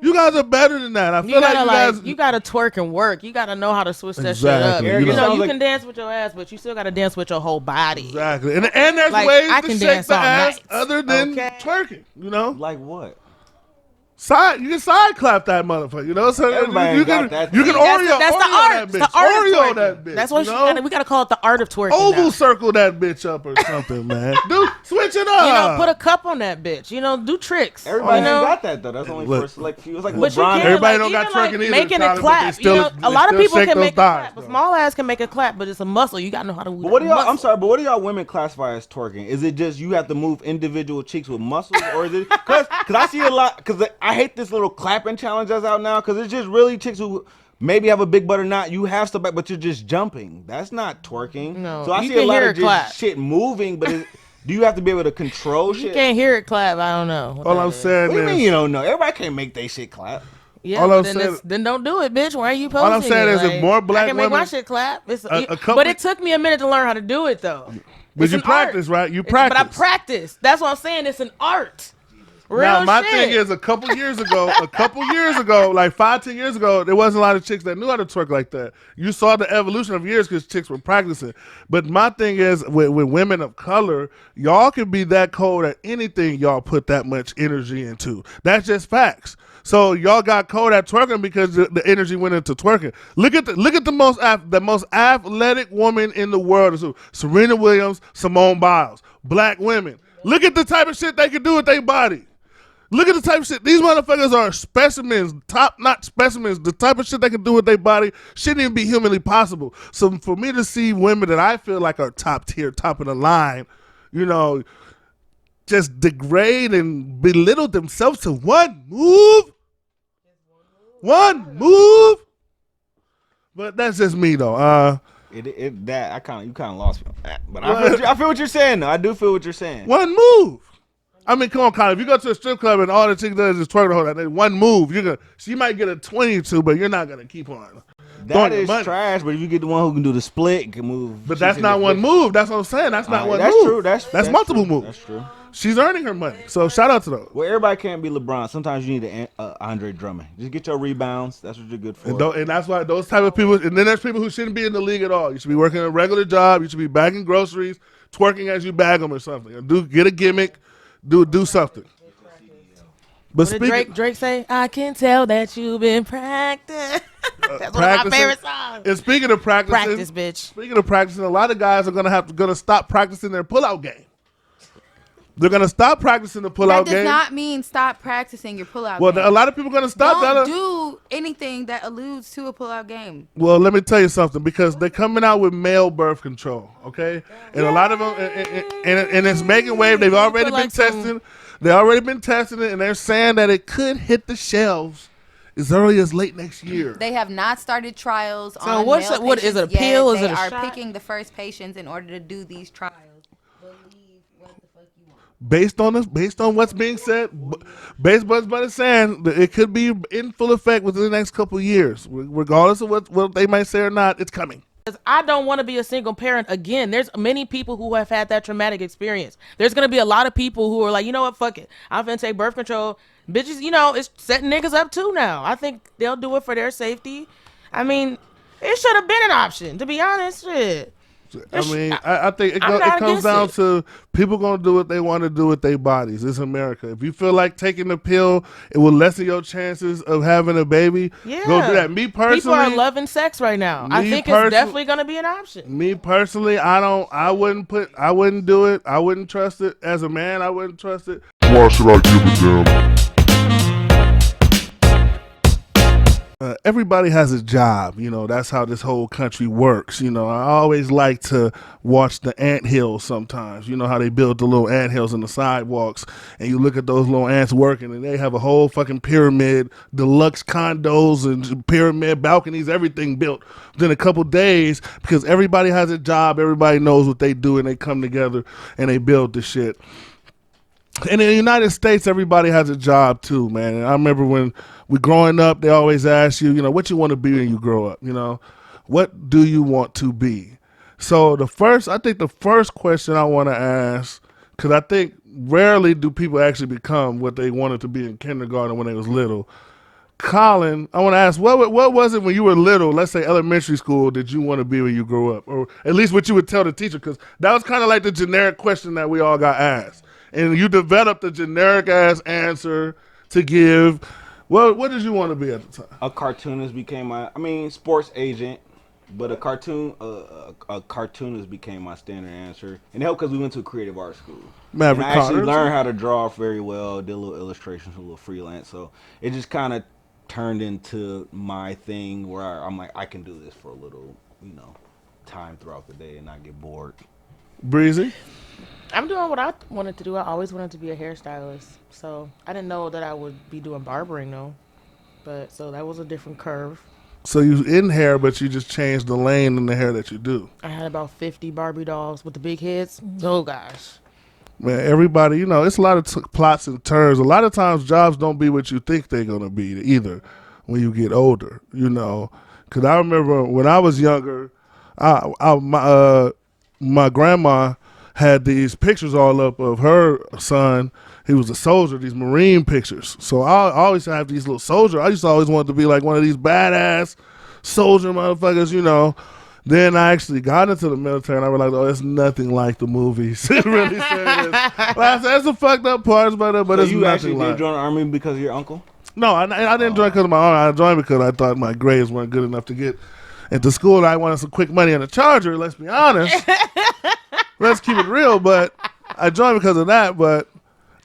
Speaker 2: You guys are better than that. I feel
Speaker 3: You gotta twerk and work. You gotta know how to switch that
Speaker 2: Exactly.
Speaker 3: shit up.
Speaker 2: You
Speaker 3: You
Speaker 2: know.
Speaker 3: know, you
Speaker 5: Like-
Speaker 3: can dance with your ass, but you still gotta dance with your whole body.
Speaker 2: Exactly. And there's
Speaker 3: Like,
Speaker 2: ways
Speaker 3: I
Speaker 2: to
Speaker 3: can
Speaker 2: shake
Speaker 3: dance
Speaker 2: the
Speaker 3: all
Speaker 2: ass
Speaker 3: night.
Speaker 2: other than
Speaker 3: Okay.
Speaker 2: twerking. You know,
Speaker 5: like what?
Speaker 2: you can side clap that motherfucker. You know, so
Speaker 5: Everybody
Speaker 2: you
Speaker 5: ain't got
Speaker 2: can
Speaker 5: that
Speaker 2: you can
Speaker 5: thing.
Speaker 2: Oreo
Speaker 3: That's the
Speaker 2: Oreo
Speaker 3: art.
Speaker 2: that
Speaker 3: It's
Speaker 2: bitch.
Speaker 3: the art of
Speaker 2: Oreo
Speaker 3: twerking.
Speaker 2: that bitch.
Speaker 3: That's what
Speaker 2: you know?
Speaker 3: we gotta call it the art of twerking.
Speaker 2: Oval
Speaker 3: now.
Speaker 2: circle that bitch up or something, man. Dude, switch it up.
Speaker 3: You know, put a cup on that bitch. You know, do tricks.
Speaker 5: Everybody
Speaker 3: you know?
Speaker 5: ain't got that though. That's only
Speaker 2: Look.
Speaker 5: for a select few. It's like
Speaker 3: But you
Speaker 5: LeBron.
Speaker 3: can,
Speaker 2: Everybody
Speaker 3: like,
Speaker 2: don't got
Speaker 3: even, like,
Speaker 2: twerking either,
Speaker 3: making
Speaker 2: Tyler,
Speaker 3: it
Speaker 2: but
Speaker 3: clap.
Speaker 2: they still-
Speaker 3: you know,
Speaker 2: they
Speaker 3: a lot of
Speaker 2: still
Speaker 3: people
Speaker 2: shake
Speaker 3: can
Speaker 2: those
Speaker 3: make
Speaker 2: thighs,
Speaker 3: it clap. A
Speaker 2: though.
Speaker 3: small ass can make a clap, but it's a muscle. You gotta know how to.
Speaker 5: But what do y'all? I'm sorry, but what do y'all women classify as twerking? Is it just you have to move individual cheeks with muscles, or is it? Because I see a lot. Because I hate this little clapping challenge that's out now. Because it's just really chicks who maybe have a big butt or not. You have stuff back, but you're just jumping. That's not twerking.
Speaker 3: No,
Speaker 5: So I
Speaker 3: you
Speaker 5: see a
Speaker 3: can
Speaker 5: lot
Speaker 3: hear
Speaker 5: of
Speaker 3: it clap.
Speaker 5: just shit moving, but do you have to be able to control
Speaker 3: You
Speaker 5: shit?
Speaker 3: can't hear it clap. I don't know. what
Speaker 2: All
Speaker 3: that
Speaker 2: I'm
Speaker 3: is.
Speaker 2: saying
Speaker 5: What do you
Speaker 2: is,
Speaker 5: mean you don't know? Everybody can't make they shit clap.
Speaker 3: Yeah,
Speaker 2: All
Speaker 3: but
Speaker 2: I'm
Speaker 3: then,
Speaker 2: saying-
Speaker 3: then don't do it, bitch. Why are you posting?
Speaker 2: I'm saying
Speaker 3: it?
Speaker 2: is if
Speaker 3: Like,
Speaker 2: more black
Speaker 3: I can make my
Speaker 2: women-
Speaker 3: shit clap. It's,
Speaker 2: A couple-
Speaker 3: but it took me a minute to learn how to do it though.
Speaker 2: but
Speaker 3: It's
Speaker 2: you
Speaker 3: an
Speaker 2: practice,
Speaker 3: art.
Speaker 2: right? You
Speaker 3: But
Speaker 2: practice.
Speaker 3: I practice. That's what I'm saying. It's an art. Real
Speaker 2: Now my
Speaker 3: shit.
Speaker 2: thing is, a couple years ago, like 5-10 years ago, there wasn't a lot of chicks that knew how to twerk like that. You saw the evolution of years because chicks were practicing. But my thing is, with women of color, y'all can be that cold at anything y'all put that much energy into. That's just facts. So y'all got cold at twerking because the energy went into twerking. Look at the most athletic woman in the world is who? Serena Williams, Simone Biles, black women. Look at the type of shit they can do with their body. Look at the type of shit. These motherfuckers are specimens, top-notch specimens. The type of shit they can do with their body shouldn't even be humanly possible. So for me to see women that I feel like are top tier, top of the line, you know, just degrade and belittle themselves to one move. One move. But that's just me though.
Speaker 5: You kind of lost me on that. But I feel what you're saying though. I do feel what you're saying.
Speaker 2: One move. I mean, come on, Colin. If you go to a strip club and all the chick does is twerk the whole time, one move, she might get a 22, but you're not gonna keep on.
Speaker 5: That is trash. But if you get the one who can do the split, can move.
Speaker 2: But that's not one move. That's what I'm saying. That's not one move.
Speaker 5: That's true. That's
Speaker 2: multiple
Speaker 5: true.
Speaker 2: moves.
Speaker 5: That's true.
Speaker 2: She's earning her money. So shout out to those.
Speaker 5: Well, everybody can't be LeBron. Sometimes you need Andre Drummond. Just get your rebounds. That's what you're good for.
Speaker 2: And that's why those type of people. And then there's people who shouldn't be in the league at all. You should be working a regular job. You should be bagging groceries, twerking as you bag them or something. Get a gimmick. Do something. But
Speaker 3: what did Drake say? I can tell that you've been practicing. That's one of my favorite songs.
Speaker 2: And speaking of practicing,
Speaker 3: bitch.
Speaker 2: Speaking of practicing, a lot of guys are gonna stop practicing their pullout game. They're gonna stop practicing the pullout game.
Speaker 4: That does not mean stop practicing your pullout game.
Speaker 2: Well, a lot of people are gonna stop.
Speaker 4: Don't do anything that alludes to a pullout game.
Speaker 2: Well, let me tell you something, because they're coming out with male birth control, okay? And a lot of them, and it's making wave. They've already been testing. They already been testing it, and they're saying that it could hit the shelves as early as late next year.
Speaker 4: They have not started trials on
Speaker 3: male
Speaker 4: what is it, a
Speaker 3: pill? Is it a
Speaker 4: shot? They are picking the first patients in order to do these trials. Believe what the fuck you want.
Speaker 2: Based on what's being said, based on what's saying, it could be in full effect within the next couple of years. Regardless of what they might say or not, it's coming.
Speaker 3: I don't want to be a single parent again. There's many people who have had that traumatic experience. There's going to be a lot of people who are like, you know what, fuck it. I'm finna take birth control. Bitches, it's setting niggas up too now. I think they'll do it for their safety. I mean, it should have been an option, to be honest. Shit.
Speaker 2: I think it comes down to people going to do what they want to do with their bodies. It's America. If you feel like taking the pill, it will lessen your chances of having a baby.
Speaker 3: Yeah.
Speaker 2: Go do that. Me personally,
Speaker 3: people are loving sex right now. I think it's definitely going to be an option.
Speaker 2: Me personally, I wouldn't do it. I wouldn't trust it. As a man, I wouldn't trust it.
Speaker 1: Why should I give a damn?
Speaker 2: Everybody has a job, that's how this whole country works. I always like to watch the anthills sometimes. You know how they build the little anthills in the sidewalks, and you look at those little ants working, and they have a whole fucking pyramid, deluxe condos and pyramid balconies, everything built within a couple days, because everybody has a job, everybody knows what they do, and they come together and they build the shit. And in the United States, everybody has a job too, man. And I remember when we growing up, they always ask you, what you want to be when you grow up, what do you want to be? So I think the first question I want to ask, because I think rarely do people actually become what they wanted to be in kindergarten when they was little. Colin, I want to ask, what was it when you were little, let's say elementary school, did you want to be when you grow up? Or at least what you would tell the teacher, because that was kind of like the generic question that we all got asked. And you developed a generic-ass answer to give. Well, what did you want to be at the time?
Speaker 5: A cartoonist became sports agent, but a cartoonist became my standard answer. And it helped because we went to a creative art school.
Speaker 2: Maverick
Speaker 5: and I actually
Speaker 2: Carter.
Speaker 5: learned how to draw very well, did a little illustrations, a little freelance. So it just kind of turned into my thing where I'm like, I can do this for a little, time throughout the day and not get bored.
Speaker 2: Breezy?
Speaker 3: I'm doing what I wanted to do. I always wanted to be a hairstylist. So I didn't know that I would be doing barbering though. So that was a different curve.
Speaker 2: So you in hair, but you just changed the lane in the hair that you do.
Speaker 3: I had about 50 Barbie dolls with the big heads. Oh gosh.
Speaker 2: Man, everybody, it's a lot of plots and turns. A lot of times jobs don't be what you think they're going to be either when you get older, Because I remember when I was younger, my grandma had these pictures all up of her son. He was a soldier, these Marine pictures. So I always have these little soldier. I used to always want to be like one of these badass soldier motherfuckers, Then I actually got into the military and I realized, it's nothing like the movies. It really serious. Well, that's the fucked up parts, but
Speaker 5: so
Speaker 2: it's
Speaker 5: you
Speaker 2: nothing
Speaker 5: actually
Speaker 2: like.
Speaker 5: did join the army because of your uncle?
Speaker 2: No, I didn't join because of my army. I joined because I thought my grades weren't good enough to get into school. I wanted some quick money on a charger, let's be honest. Let's keep it real, but I joined because of that. But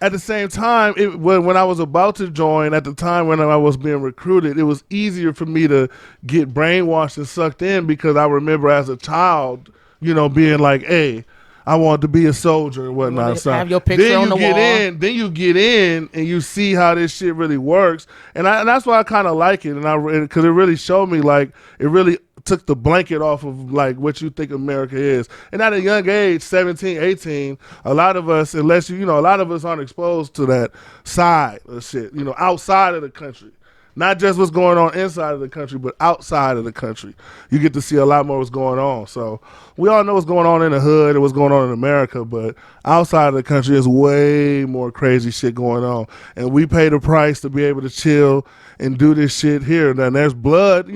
Speaker 2: at the same time, when I was about to join, at the time when I was being recruited, it was easier for me to get brainwashed and sucked in because I remember as a child, being like, hey, I wanted to be a soldier and whatnot. So
Speaker 3: have your picture on the wall.
Speaker 2: Then you get in and you see how this shit really works, and that's why I kind of like it, and because it really showed me like it really took the blanket off of like what you think America is. And at a young age, 17, 18, a lot of us, unless a lot of us aren't exposed to that side of shit, outside of the country. Not just what's going on inside of the country, but outside of the country. You get to see a lot more what's going on. So we all know what's going on in the hood and what's going on in America, but outside of the country is way more crazy shit going on. And we pay the price to be able to chill and do this shit here. And there's blood,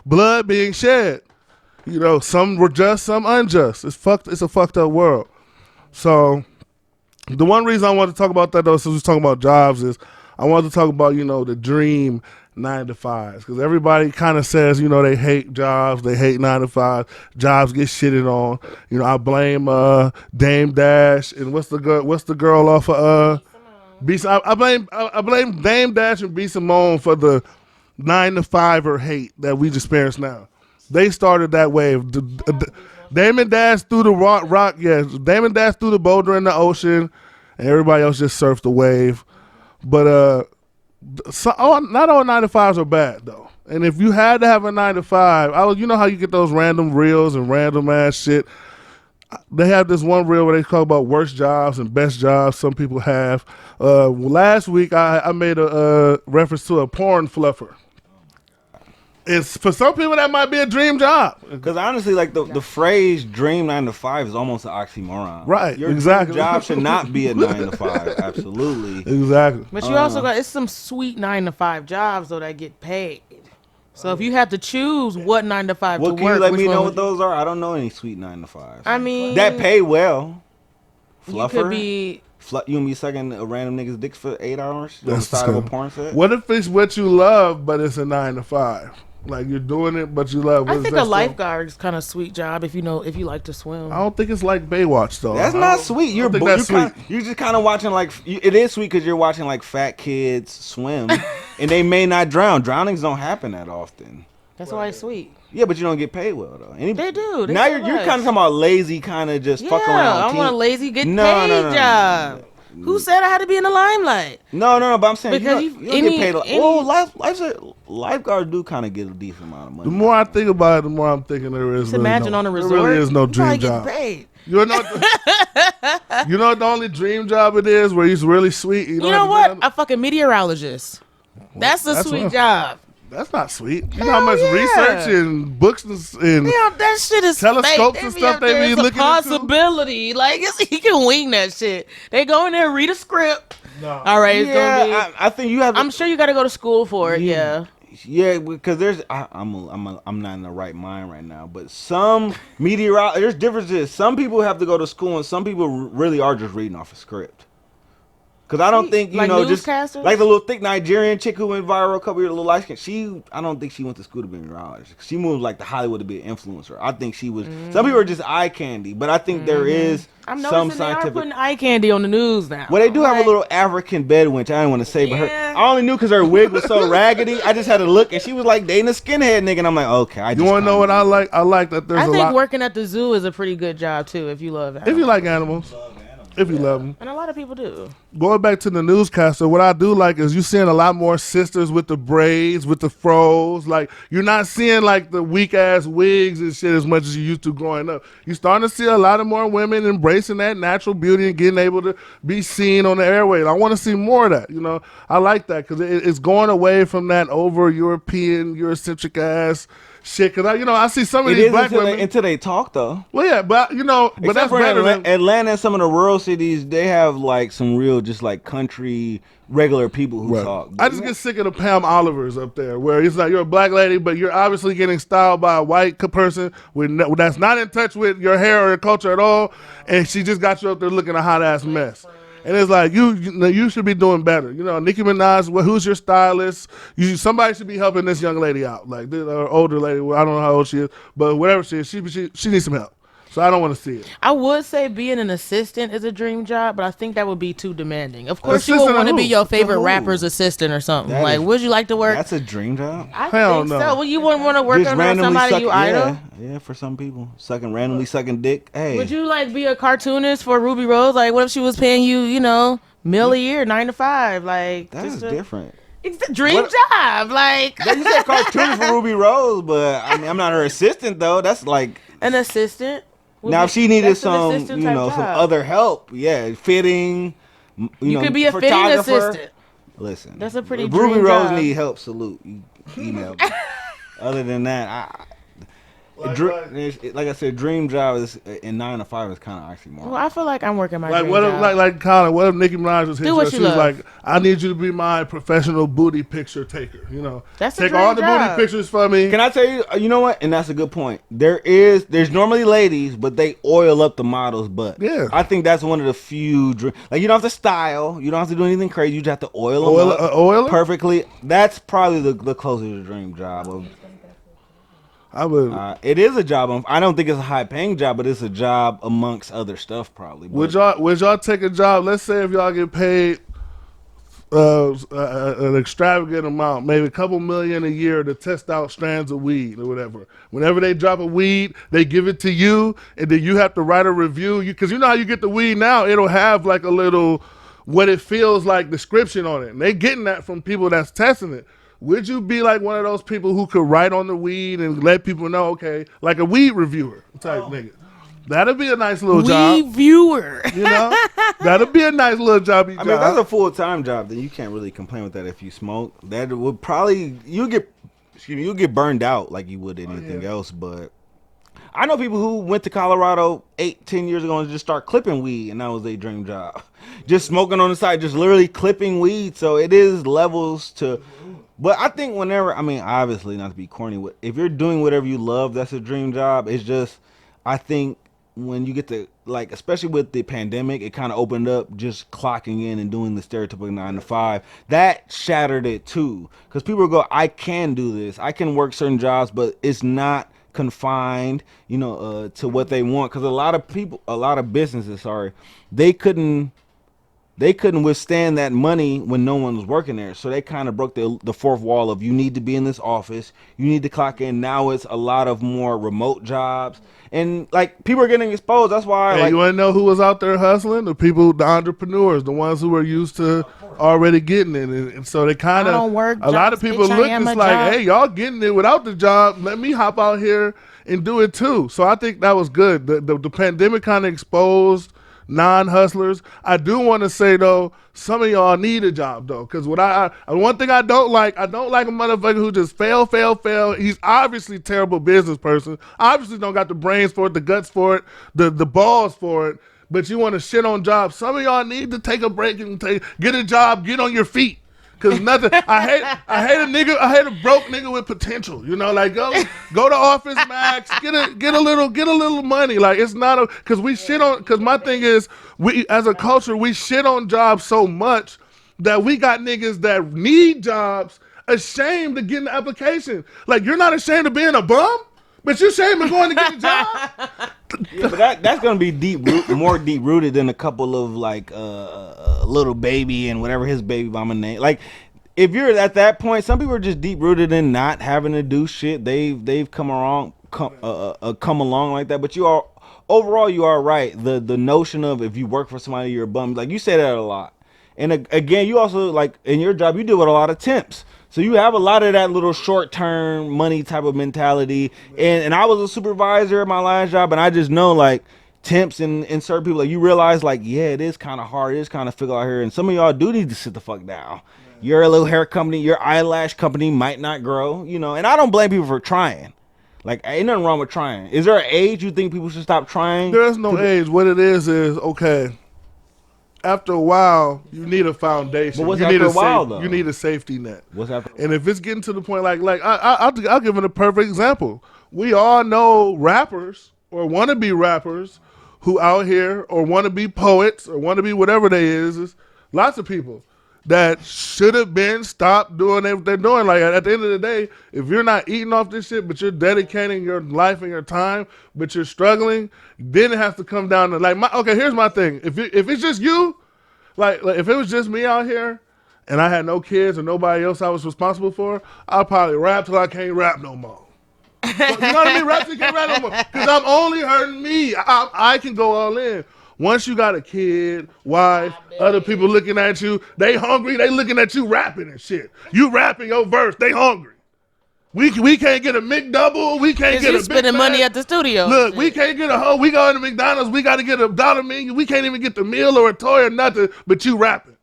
Speaker 2: blood being shed. Some were just, some unjust. It's a fucked up world. So the one reason I wanted to talk about that, though, since we're talking about jobs, is I wanted to talk about, the dream 9-to-5s, because everybody kind of says, they hate jobs, they hate 9-to-5. Jobs get shitted on. I blame Dame Dash and what's the girl off of I blame Dame Dash and B Simone for the 9-to-5er hate that we experience now. They started that wave. Damon Dash threw the rock. Yes, Damon Dash threw the boulder in the ocean, and everybody else just surfed the wave. But not all 9-to-5s are bad though. And if you had to have a 9-to-5, you know how you get those random reels and random ass shit. They have this one reel where they talk about worst jobs and best jobs some people have. Last week I made a reference to a porn fluffer. It's for some people that might be a dream job.
Speaker 5: Because honestly, like the phrase "dream 9-to-5" is almost an oxymoron.
Speaker 2: Right.
Speaker 5: Your
Speaker 2: exactly.
Speaker 5: dream job should not be a 9-to-5. Absolutely.
Speaker 2: Exactly.
Speaker 3: But you also got some sweet 9-to-5 jobs though that get paid. So if you have to choose what 9-to-5 to work,
Speaker 5: can you let me know
Speaker 3: one
Speaker 5: what those are? I don't know any sweet 9-to-5s.
Speaker 3: I mean,
Speaker 5: that pay well. Fluffer.
Speaker 3: You could be.
Speaker 5: You gonna be sucking a random nigga's dick for 8 hours on the side of a porn set?
Speaker 2: What if it's what you love, but it's a 9-to-5? Like you're doing it, but you love.
Speaker 3: I think a lifeguard is kind of sweet job if you like to swim.
Speaker 2: I don't think it's like Baywatch though.
Speaker 5: That's not sweet. You're just kind of watching like it is sweet because you're watching like fat kids swim, and they may not drown. Drownings don't happen that often.
Speaker 3: That's why it's sweet.
Speaker 5: Yeah, but you don't get paid well though.
Speaker 3: They do.
Speaker 5: Now you're kind of talking about lazy, kind of just fuck around.
Speaker 3: I want a lazy get paid job. Who said I had to be in the limelight?
Speaker 5: No, but I'm saying
Speaker 3: because
Speaker 5: you don't get paid. Lifeguards do kind of get a decent amount of money.
Speaker 2: The more I think about it, the more I'm thinking there is.
Speaker 3: Just imagine on a resort.
Speaker 2: There really is no dream job.
Speaker 3: Get paid.
Speaker 2: You know the only dream job it is where he's really sweet. You know what?
Speaker 3: A fucking meteorologist. That's a sweet job.
Speaker 2: That's not sweet. You know how much research and books and
Speaker 3: that shit is
Speaker 2: telescopes
Speaker 3: fake.
Speaker 2: and stuff they be looking into.
Speaker 3: Possibility. Like he can wing that shit. They go in there and read a script. No. All right, it's gonna be.
Speaker 5: I think you have.
Speaker 3: I'm sure you got to go to school for it. Yeah.
Speaker 5: Yeah, because I'm not in the right mind right now. But some there's differences. Some people have to go to school, and some people really are just reading off a script. Because I don't think, just like the little thick Nigerian chick who went viral a couple years, little light skin, I don't think she went to school to be a meteorologist. She moved like to Hollywood to be an influencer. I think she was, some people are just eye candy, but I think there is some scientific.
Speaker 3: They are putting eye candy on the news now.
Speaker 5: Well, they do have a little African Bedouin, which I didn't want to say, but I only knew because her wig was so raggedy. I just had to look, and she was like dating a skinhead nigga, and I'm like, okay.
Speaker 2: You want to know what I like? I like that there's
Speaker 3: I think working at the zoo is a pretty good job, too, if you love animals.
Speaker 2: If you like animals. If you love them.
Speaker 3: And a lot of people do.
Speaker 2: Going back to the newscaster, what I do like is you're seeing a lot more sisters with the braids, with the fros. Like, you're not seeing, like, the weak-ass wigs and shit as much as you used to growing up. You're starting to see a lot of more women embracing that natural beauty and getting able to be seen on the airways. I want to see more of that, I like that because it's going away from that over-European, Eurocentric-ass shit, cause I see some of these black women
Speaker 5: until they talk though.
Speaker 2: Well, yeah, but but that's better.
Speaker 5: Atlanta and some of the rural cities, they have like some real just like country regular people who talk.
Speaker 2: I just get sick of the Pam Olivers up there, where it's like you're a black lady, but you're obviously getting styled by a white person that's not in touch with your hair or your culture at all, and she just got you up there looking a hot ass mess. And it's like you should be doing better. Nicki Minaj, who's your stylist? Somebody should be helping this young lady out, like this older lady. I don't know how old she is, but whatever she is, she needs some help. So I don't want to see it.
Speaker 3: I would say being an assistant is a dream job, but I think that would be too demanding. Of course, you
Speaker 2: Assistant
Speaker 3: would want to
Speaker 2: of
Speaker 3: be
Speaker 2: who?
Speaker 3: your favorite
Speaker 5: who?
Speaker 3: rapper's assistant or something.
Speaker 5: That
Speaker 3: Like,
Speaker 5: is-
Speaker 3: would you like to work?
Speaker 5: That's a dream job.
Speaker 3: I
Speaker 2: Hell
Speaker 3: think
Speaker 2: no.
Speaker 3: so. Well, you wouldn't want to work
Speaker 5: Just
Speaker 3: under
Speaker 5: randomly
Speaker 3: somebody
Speaker 5: suck,
Speaker 3: you idol.
Speaker 5: yeah, for some people, randomly sucking dick. Hey,
Speaker 3: Would you like be a cartoonist for Ruby Rose? Like, what if she was paying you, $1 a year, 9 to 5? Like,
Speaker 5: that is different.
Speaker 3: It's a dream
Speaker 5: What-
Speaker 3: job. Like,
Speaker 5: Yeah, you said cartoons for Ruby Rose, but I mean, I'm not her assistant though. That's like
Speaker 3: an assistant. would
Speaker 5: now
Speaker 3: be-
Speaker 5: if she needed
Speaker 3: that's an
Speaker 5: some,
Speaker 3: assistant type
Speaker 5: some
Speaker 3: job.
Speaker 5: other help, yeah, fitting.
Speaker 3: You could be a fitting
Speaker 5: photographer.
Speaker 3: assistant.
Speaker 5: Listen,
Speaker 3: That's a pretty
Speaker 5: if Ruby
Speaker 3: dream
Speaker 5: Rose
Speaker 3: job.
Speaker 5: need help. Salute. You email me. Other than that, like I said, dream job is in 9 to 5 is kind of actually more.
Speaker 3: Well, I feel like I'm working my
Speaker 2: Like
Speaker 3: dream
Speaker 2: what if,
Speaker 3: job.
Speaker 2: like Colin, what if Nicki Minaj was hit
Speaker 3: Do
Speaker 2: you
Speaker 3: what
Speaker 2: up?
Speaker 3: you
Speaker 2: She was
Speaker 3: love.
Speaker 2: like, I need you to be my professional booty picture taker.
Speaker 3: That's a
Speaker 2: take
Speaker 3: dream
Speaker 2: all the
Speaker 3: job.
Speaker 2: booty pictures for me.
Speaker 5: Can I tell you? You know what? And that's a good point. There's normally ladies, but they oil up the model's butt.
Speaker 2: Yeah.
Speaker 5: I think that's one of the few. Like you don't have to style. You don't have to do anything crazy. You just have to oil them
Speaker 2: Oil-
Speaker 5: up
Speaker 2: oil 'em?
Speaker 5: perfectly. That's probably the closest to dream job. Of
Speaker 2: I would.
Speaker 5: it is a job. I don't think it's a high paying job, but it's a job amongst other stuff probably.
Speaker 2: Would
Speaker 5: But
Speaker 2: y'all take a job? Let's say if y'all get paid an extravagant amount, maybe a couple million a year to test out strands of weed or whatever. Whenever they drop a weed, they give it to you, and then you have to write a review. Because you know how you get the weed now, it'll have like a little what it feels like description on it, and they getting that from people that's testing it. Would you be like one of those people who could write on the weed and let people know, okay, like a weed reviewer type nigga? That'd be a nice little job.
Speaker 3: viewer.
Speaker 2: That'd be a nice little job.
Speaker 5: I mean, if that's a full time job, then you can't really complain with that. If you smoke, that would probably you'll get burned out like you would anything else. But I know people who went to Colorado 8-10 years ago and just start clipping weed, and that was their dream job. Just smoking on the side, just literally clipping weed. So it is levels to. But I think obviously not to be corny, if you're doing whatever you love, that's a dream job. It's just, I think when you get to, like, especially with the pandemic, it kind of opened up just clocking in and doing the stereotypical 9 to 5. That shattered it too. Because people go, I can do this. I can work certain jobs, but it's not confined, to what they want. Because a lot of businesses, they couldn't withstand that money when no one was working there. So they kind of broke the fourth wall of you need to be in this office. You need to clock in. Now it's a lot of more remote jobs. And like people are getting exposed. That's why
Speaker 2: Hey, you want to know who was out there hustling? The people, the entrepreneurs, the ones who were used to already getting it. And so they kind
Speaker 3: I
Speaker 2: of,
Speaker 3: don't work
Speaker 2: a lot of
Speaker 3: jobs,
Speaker 2: people
Speaker 3: bitch, I
Speaker 2: look
Speaker 3: am
Speaker 2: just
Speaker 3: a
Speaker 2: like,
Speaker 3: job.
Speaker 2: hey, y'all getting it without the job. Let me hop out here and do it too. So I think that was good. The pandemic kind of exposed non-hustlers. I do want to say though, some of y'all need a job though, because one thing I don't like a motherfucker who just fail. He's obviously a terrible business person. Obviously don't got the brains for it, the guts for it, the balls for it. But you want to shit on jobs. Some of y'all need to take a break and get a job, get on your feet. Cause nothing. I hate a broke nigga with potential. Like go to Office Max, get a little money. Like it's not cause we shit on. Cause my thing is we as a culture we shit on jobs so much that we got niggas that need jobs ashamed to get in the application. Like you're not ashamed of being a bum, but you're ashamed of going to get a job.
Speaker 5: Yeah, but that's gonna be more deep rooted than a couple of like little baby and whatever his baby mama name. Like if you're at that point, some people are just deep rooted in not having to do shit. They've come along like that. But overall you are right. The notion of if you work for somebody you're a bum. Like you say that a lot. And again, you also like in your job you deal with a lot of temps. So you have a lot of that little short-term money type of mentality. And I was a supervisor at my last job, and I just know, like, temps and certain people, like, you realize, like, yeah, it is kind of hard. It is kind of fickle out here. And some of y'all do need to sit the fuck down. Your little hair company, your eyelash company might not grow, And I don't blame people for trying. Like, ain't nothing wrong with trying. Is there an age you think people should stop trying?
Speaker 2: There is no age. What it is okay. After a while, you need a foundation.
Speaker 5: But what's
Speaker 2: you
Speaker 5: after
Speaker 2: need
Speaker 5: a while, though?
Speaker 2: You need a safety net.
Speaker 5: What's after?
Speaker 2: And if it's getting to the point, like I'll give it a perfect example. We all know rappers or want to be rappers who out here or want to be poets or want to be whatever they is lots of people. that should have been stopped doing what they're doing. Like at the end of the day, if you're not eating off this shit, but you're dedicating your life and your time, but you're struggling, then it has to come down to like, okay, here's my thing. If it's just you, like if it was just me out here and I had no kids or nobody else I was responsible for, I'll probably rap till I can't rap no more. So, you know what I mean? Rap till you can't rap no more. Because I'm only hurting me. I can go all in. Once you got a kid, wife, other people looking at you, they hungry, they looking at you rapping and shit. You rapping your verse, they hungry. We can't get a McDouble, we can't get a Big
Speaker 3: spending
Speaker 2: Mac.
Speaker 3: money at the studio.
Speaker 2: Look, we can't get a hoe. We go into McDonald's, we got to get a dollar menu. We can't even get the meal or a toy or nothing, but you rapping.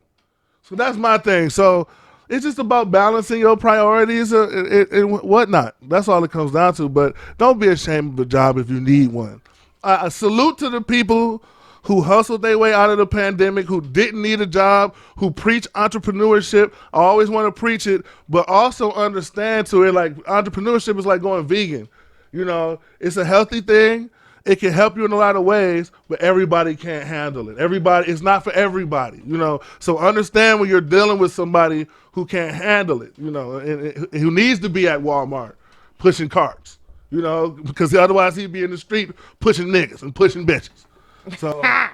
Speaker 2: So that's my thing. So it's just about balancing your priorities and whatnot. That's all it comes down to. But don't be ashamed of a job if you need one. A salute to the people who hustled their way out of the pandemic, who didn't need a job, who preach entrepreneurship. I always want to preach it, but also understand to it, like entrepreneurship is like going vegan. You know, it's a healthy thing. It can help you in a lot of ways, but everybody can't handle it. It's not for everybody, you know. So understand when you're dealing with somebody who can't handle it, you know, and who needs to be at Walmart pushing carts, you know, because otherwise he'd be in the street pushing niggas and pushing bitches. So
Speaker 5: I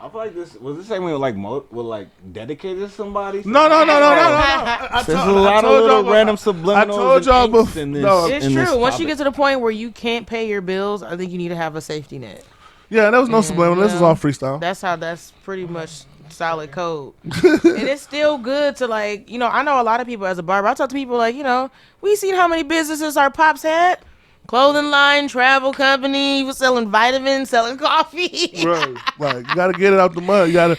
Speaker 5: feel like this segment like dedicated to somebody.
Speaker 2: No.
Speaker 5: There's a lot of little random subliminals.
Speaker 2: I told y'all before.
Speaker 3: It's true. Once you get to the point where you can't pay your bills, I think you need to have a safety net.
Speaker 2: Yeah, there was no subliminal. This is all freestyle.
Speaker 3: That's pretty much solid code. And it's still good to, like, you know, I know a lot of people as a barber. I talk to people like, you know, we seen how many businesses our pops had. Clothing line, travel company, he was selling vitamins, selling coffee.
Speaker 2: Right. Like, you got to get it out the mud. You got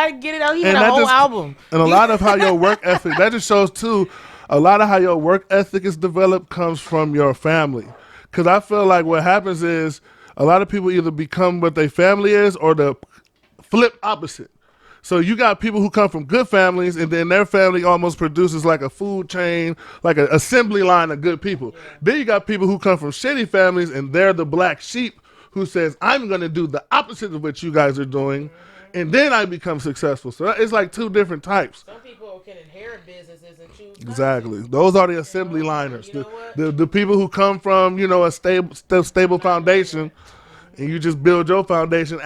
Speaker 2: to
Speaker 3: get it out. He had a whole album.
Speaker 2: And a lot of how your work ethic, that just shows too, a lot of how your work ethic is developed comes from your family. Because I feel like what happens is a lot of people either become what their family is or the flip opposite. So you got people who come from good families, and then their family almost produces like a food chain, like an assembly line of good people. Then you got people who come from shitty families, and they're the black sheep who says, I'm going to do the opposite of what you guys are doing, and then I become successful. So it's like two different types.
Speaker 3: Some people can inherit businesses and choose.
Speaker 2: Exactly. Those are the assembly liners. The people who come from, you know, a stable foundation, and you just build your foundation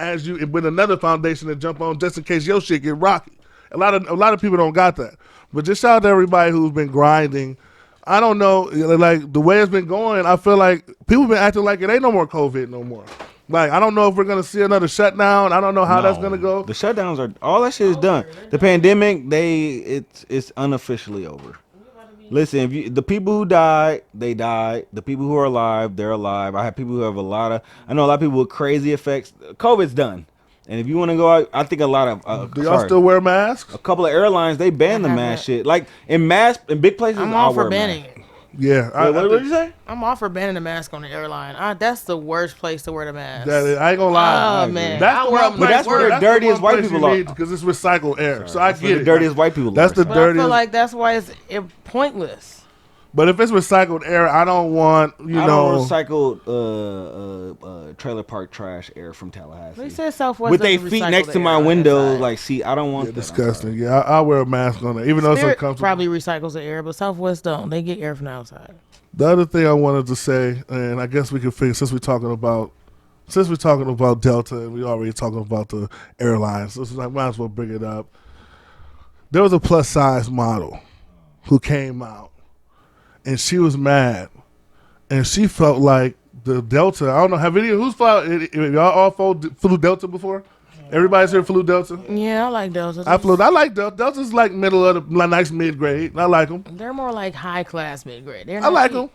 Speaker 2: with another foundation to jump on just in case your shit get rocky. A lot of people don't got that. But just shout out to everybody who's been grinding. I don't know, like the way it's been going, I feel like people been acting like it ain't no more COVID no more. Like, I don't know if we're going to see another shutdown. I don't know how that's going to go.
Speaker 5: The shutdowns all that shit is done. The pandemic, it's unofficially over. Listen, the people who died, they died. The people who are alive, they're alive. I have people who have I know a lot of people with crazy effects. COVID's done. And if you want to go out, I think a lot of...
Speaker 2: Do y'all still wear masks?
Speaker 5: A couple of airlines, they banned the mask shit. Like, in big places,
Speaker 3: I'm all for banning it.
Speaker 2: Yeah.
Speaker 5: What did you say?
Speaker 3: I'm all for banning the mask on the airline. That's the worst place to wear the mask.
Speaker 2: I ain't gonna lie.
Speaker 3: Oh, man.
Speaker 5: That's where the dirtiest white people are.
Speaker 2: Because it's recycled air. So I get it.
Speaker 5: The dirtiest white people.
Speaker 2: That's the dirtiest.
Speaker 3: I feel like that's why it's pointless.
Speaker 2: But if it's recycled air, I don't want,
Speaker 5: I don't recycled trailer park trash air from Tallahassee.
Speaker 3: They said Southwest
Speaker 5: with their feet next to my window, like, see, I don't want that.
Speaker 2: Disgusting. Yeah, I'll wear a mask on it, even though it's uncomfortable.
Speaker 3: Probably recycles the air, but Southwest don't. They get air from the outside.
Speaker 2: The other thing I wanted to say, and I guess we can figure, since we're talking about Delta, and we already talking about the airlines, so I might as well bring it up. There was a plus size model who came out, and she was mad, and she felt like the Delta. I don't know. Have any who's flew? Y'all all flew Delta before? Everybody's here flew Delta.
Speaker 3: Yeah, I like Delta.
Speaker 2: I like Delta. Delta's like middle of the nice mid grade. I like them.
Speaker 3: They're more like high class mid grade.
Speaker 2: I like them.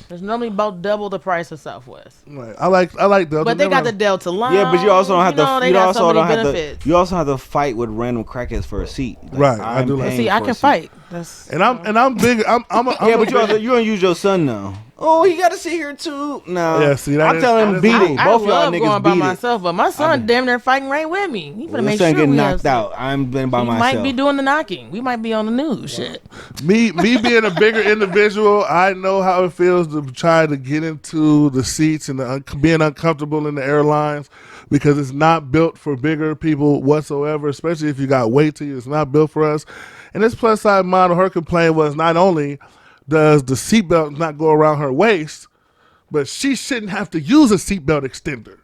Speaker 3: There's normally about double the price of Southwest.
Speaker 2: Right. I like Delta.
Speaker 3: But they got the Delta line.
Speaker 5: Yeah, but you also don't have
Speaker 3: to.
Speaker 5: You also have to fight with random crackheads for a seat. Like,
Speaker 2: right. I do like.
Speaker 3: See, I can fight.
Speaker 2: I'm big. I'm
Speaker 5: Yeah, but you gonna use your son now. Oh, he got to sit here too. No.
Speaker 2: Yeah, see,
Speaker 5: I'm telling him beat it.
Speaker 3: I
Speaker 5: Both y'all
Speaker 3: love
Speaker 5: niggas
Speaker 3: going by
Speaker 5: beat it.
Speaker 3: myself, but my son damn near fighting right with me. He gonna
Speaker 5: Your
Speaker 3: make
Speaker 5: son
Speaker 3: sure
Speaker 5: getting
Speaker 3: we
Speaker 5: knocked
Speaker 3: have
Speaker 5: out. I'm been by
Speaker 3: He
Speaker 5: myself.
Speaker 3: might be doing the knocking. We might be on the news. Shit.
Speaker 2: me being a bigger individual. I know how it feels to try to get into the seats and being uncomfortable in the airlines because it's not built for bigger people whatsoever. Especially if you got weight to you, it's not built for us. And this plus size model, her complaint was not only does the seatbelt not go around her waist, but she shouldn't have to use a seatbelt extender.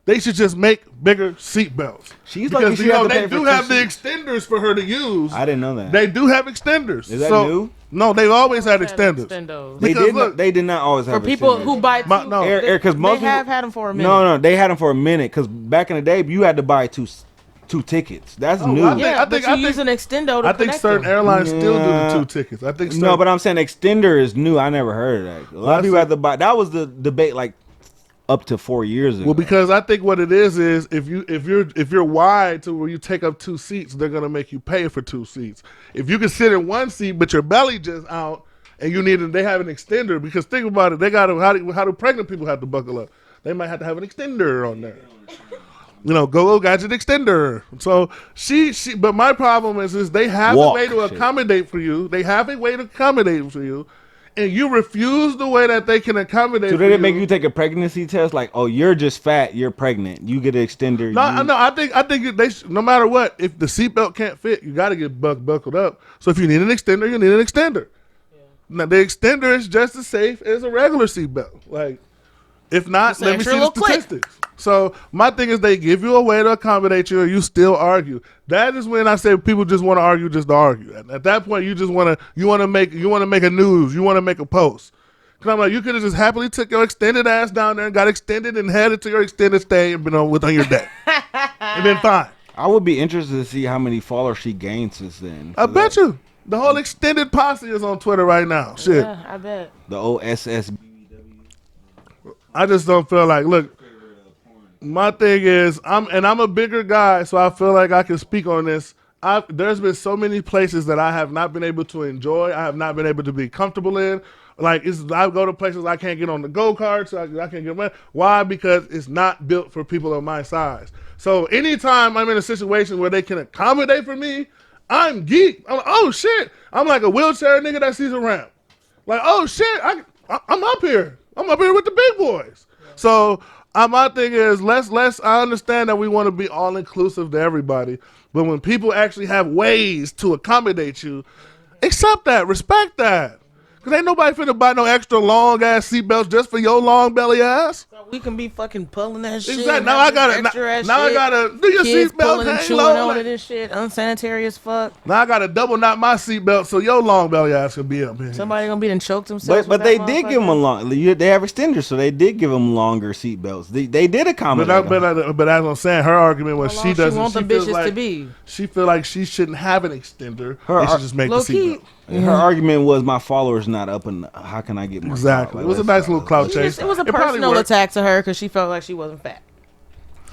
Speaker 2: They should just make bigger seatbelts.
Speaker 5: She's
Speaker 2: because
Speaker 5: lucky she had to pay
Speaker 2: they
Speaker 5: for
Speaker 2: do
Speaker 5: two
Speaker 2: have the
Speaker 5: seats.
Speaker 2: extenders for her to use.
Speaker 5: I didn't know that.
Speaker 2: They do have extenders.
Speaker 5: Is that new?
Speaker 2: No, they've always had extenders.
Speaker 5: They did not always have
Speaker 3: For people
Speaker 5: extenders.
Speaker 3: who buy two,
Speaker 2: no.
Speaker 5: Because most
Speaker 3: they have
Speaker 5: people-
Speaker 3: had them for a minute.
Speaker 5: No, they had them for a minute. Because back in the day, you had to buy two tickets. That's new.
Speaker 3: Yeah, but you use an extendo to
Speaker 2: I think
Speaker 3: connect
Speaker 2: certain
Speaker 3: them.
Speaker 2: airlines still do the
Speaker 5: Yeah.
Speaker 2: 2 tickets. I think
Speaker 5: No, but I'm saying extender is new. I never heard of that. A lot of people have to buy. That was the debate like up to 4 years ago.
Speaker 2: well, because I think what it is if you're wide to where you take up 2 seats, they're gonna make you pay for 2 seats. If you can sit in 1 seat but your belly just out and they have an extender, because think about it, they got how do pregnant people have to buckle up? They might have to have an extender on there. Go gadget extender. So but my problem is they have a way to accommodate for you. They have a way to accommodate for you, and you refuse the way that they can accommodate.
Speaker 5: So
Speaker 2: for
Speaker 5: did
Speaker 2: you.
Speaker 5: it make you take a pregnancy test? Like, oh, you're just fat, you're pregnant. You get an extender.
Speaker 2: No, I think no matter what, if the seatbelt can't fit, you got to get buckled up. So if you need an extender, you need an extender. Yeah. Now the extender is just as safe as a regular seatbelt. Like, if not,
Speaker 3: Just
Speaker 2: let me see
Speaker 3: extra
Speaker 2: the
Speaker 3: little click.
Speaker 2: statistics. So my thing is they give you a way to accommodate you, and you still argue. That is when I say people just want to argue just to argue. At that point, you just want to make a news, you want to make a post. Cause I'm like, you could have just happily took your extended ass down there and got extended and headed to your extended stay and been on your day. And been fine.
Speaker 5: I would be interested to see how many followers she gained since then.
Speaker 2: I bet you the whole extended posse is on Twitter right now. Shit.
Speaker 3: Yeah, I bet.
Speaker 5: The OSS.
Speaker 2: I just don't feel like, look, my thing is, I'm a bigger guy, so I feel like I can speak on this. There's been so many places that I have not been able to enjoy. I have not been able to be comfortable in. Like, I go to places I can't get on the go-karts. I can't get money. Why? Because it's not built for people of my size. So anytime I'm in a situation where they can accommodate for me, I'm geek. I'm like, oh, shit. I'm like a wheelchair nigga that sees a ramp. Like, oh, shit, I'm up here. I'm up here with the big boys. Yeah. So my thing is, I understand that we want to be all inclusive to everybody, but when people actually have ways to accommodate you, accept that, respect that. Because ain't nobody finna buy no extra long ass seatbelts just for your long belly ass.
Speaker 3: So we can be fucking pulling that shit.
Speaker 2: Exactly. Now I gotta do your
Speaker 3: Kids
Speaker 2: seatbelt
Speaker 3: pulling and
Speaker 2: hang
Speaker 3: chewing
Speaker 2: low.
Speaker 3: on this shit, unsanitary as fuck.
Speaker 2: Now I gotta double knot my seatbelt so your long belly ass can be up here.
Speaker 3: Somebody gonna be done choked themselves.
Speaker 5: But they did give them a long. They have extenders, so they did give them longer seat belts. They did accommodate.
Speaker 2: But as I'm saying, her argument was she doesn't.
Speaker 3: Want the bitches to be.
Speaker 2: She feel like she shouldn't have an extender. They should just make the seatbelt.
Speaker 5: Her argument was my followers not up, and how can I get more?
Speaker 2: Exactly. It was a nice little clout chase.
Speaker 3: It was a personal attack to her because she felt like she wasn't fat.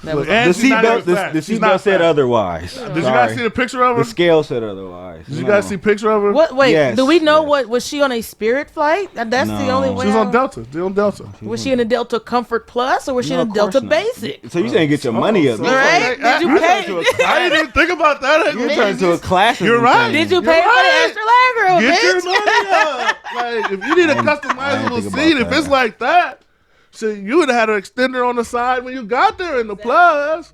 Speaker 3: That was
Speaker 5: the seatbelt said otherwise.
Speaker 2: Did you guys see the picture of her?
Speaker 5: The scale said otherwise.
Speaker 2: Did you guys see a picture of her?
Speaker 3: What? Wait,
Speaker 5: yes,
Speaker 3: do we know what? Was she on a Spirit flight? That's the only way.
Speaker 2: She was on Delta.
Speaker 3: Was she in a Delta Comfort Plus or was she in a Delta Basic?
Speaker 5: So you saying get your money up,
Speaker 3: right? Did you pay?
Speaker 2: I didn't even think about that.
Speaker 5: You turned into a class.
Speaker 2: You're right.
Speaker 3: Did you pay for the extra leg room?
Speaker 2: Get your money up. Like, if you need a customizable seat, if it's like that, so you would have had an extender on the side when you got there in the Plus.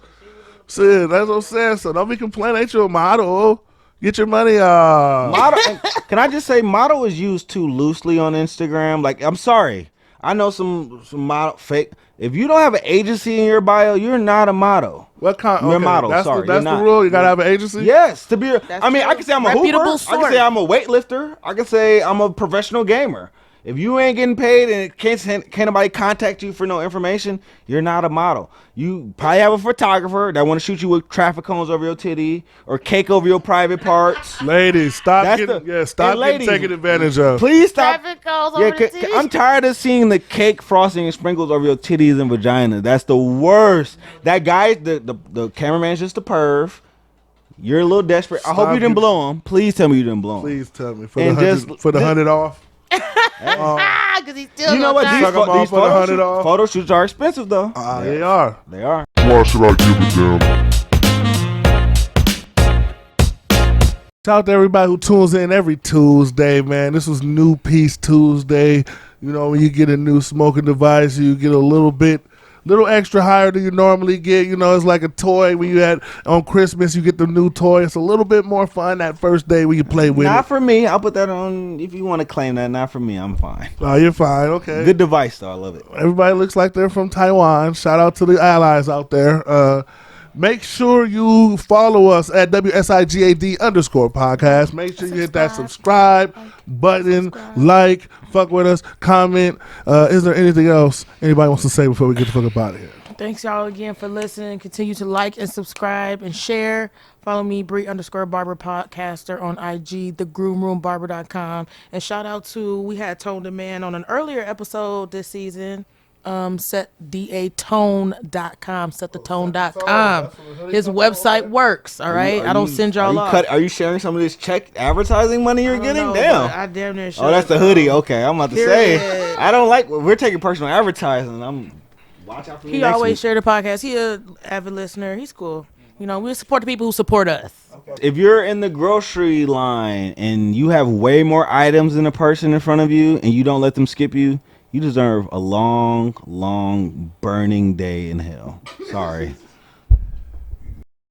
Speaker 2: So that's what I'm saying. So don't be complaining. Ain't you a model? Get your money up.
Speaker 5: Model. Can I just say, model is used too loosely on Instagram. Like, I'm sorry. I know some model fake. If you don't have an agency in your bio, you're not a model.
Speaker 2: What kind?
Speaker 5: You're a
Speaker 2: okay,
Speaker 5: model.
Speaker 2: That's
Speaker 5: sorry,
Speaker 2: that's the rule. You gotta have an agency.
Speaker 5: Yes, to be. I mean,
Speaker 3: true.
Speaker 5: I can say I'm a
Speaker 3: Reputable
Speaker 5: hooper.
Speaker 3: source.
Speaker 5: I can say I'm a weightlifter. I can say I'm a professional gamer. If you ain't getting paid and can't nobody contact you for no information, you're not a model. You probably have a photographer that want to shoot you with traffic cones over your titty or cake over your private parts.
Speaker 2: Ladies, stop
Speaker 5: That's
Speaker 2: getting taken advantage of.
Speaker 5: Please stop.
Speaker 3: Traffic cones over the titties.
Speaker 5: I'm tired of seeing the cake frosting and sprinkles over your titties and vagina. That's the worst. That guy, the cameraman's just a perv. You're a little desperate. I hope
Speaker 2: Stop
Speaker 5: you didn't
Speaker 2: it.
Speaker 5: blow them. Please tell me you didn't blow them.
Speaker 2: Please tell me for
Speaker 5: And
Speaker 2: the 100,
Speaker 5: just-
Speaker 2: for the
Speaker 5: this-
Speaker 2: 100 off.
Speaker 3: Because he's still
Speaker 5: You know what?
Speaker 2: Suck 'em off for the 100 off.
Speaker 5: Photo shoots are expensive though.
Speaker 2: They are.
Speaker 5: They are.
Speaker 1: Why should I give a damn?
Speaker 2: Shout out to everybody who tunes in every Tuesday, man. This was New Peace Tuesday. You know, when you get a new smoking device, you get a little extra higher than you normally get. You know, it's like a toy when you had on Christmas, you get the new toy. It's a little bit more fun that first day when you play with
Speaker 5: Not
Speaker 2: it.
Speaker 5: for me. I'll put that on if you want to claim that. Not for me. I'm fine.
Speaker 2: Oh, you're fine. Okay.
Speaker 5: Good device though. I love it.
Speaker 2: Everybody looks like they're from Taiwan. Shout out to the allies out there. Make sure you follow us at WSIGAD_podcast. Make sure you hit that subscribe button, like, fuck with us, comment. Is there anything else anybody wants to say before we get the fuck up out of here?
Speaker 3: Thanks y'all again for listening. Continue to like and subscribe and share. Follow me, Bree_Barber Podcaster on IG, thegroomroombarber.com. And shout out to, we had Tone the Man on an earlier episode this season. SetDaTone.com, SetTheTone.com. His website works, all right? I don't send y'all off.
Speaker 5: Are you sharing some of this check advertising money you're
Speaker 3: I don't
Speaker 5: getting?
Speaker 3: know,
Speaker 5: Damn.
Speaker 3: but I damn near should.
Speaker 5: Oh, that's the hoodie. Okay, I'm about to say.
Speaker 3: Period.
Speaker 5: I don't like. We're taking personal advertising. Watch out for me.
Speaker 3: He
Speaker 5: next
Speaker 3: always
Speaker 5: week.
Speaker 3: share the podcast. He a avid listener. He's cool. You know, we support the people who support us.
Speaker 5: If you're in the grocery line and you have way more items than a person in front of you, and you don't let them skip you, you deserve a long, long burning day in hell. Sorry.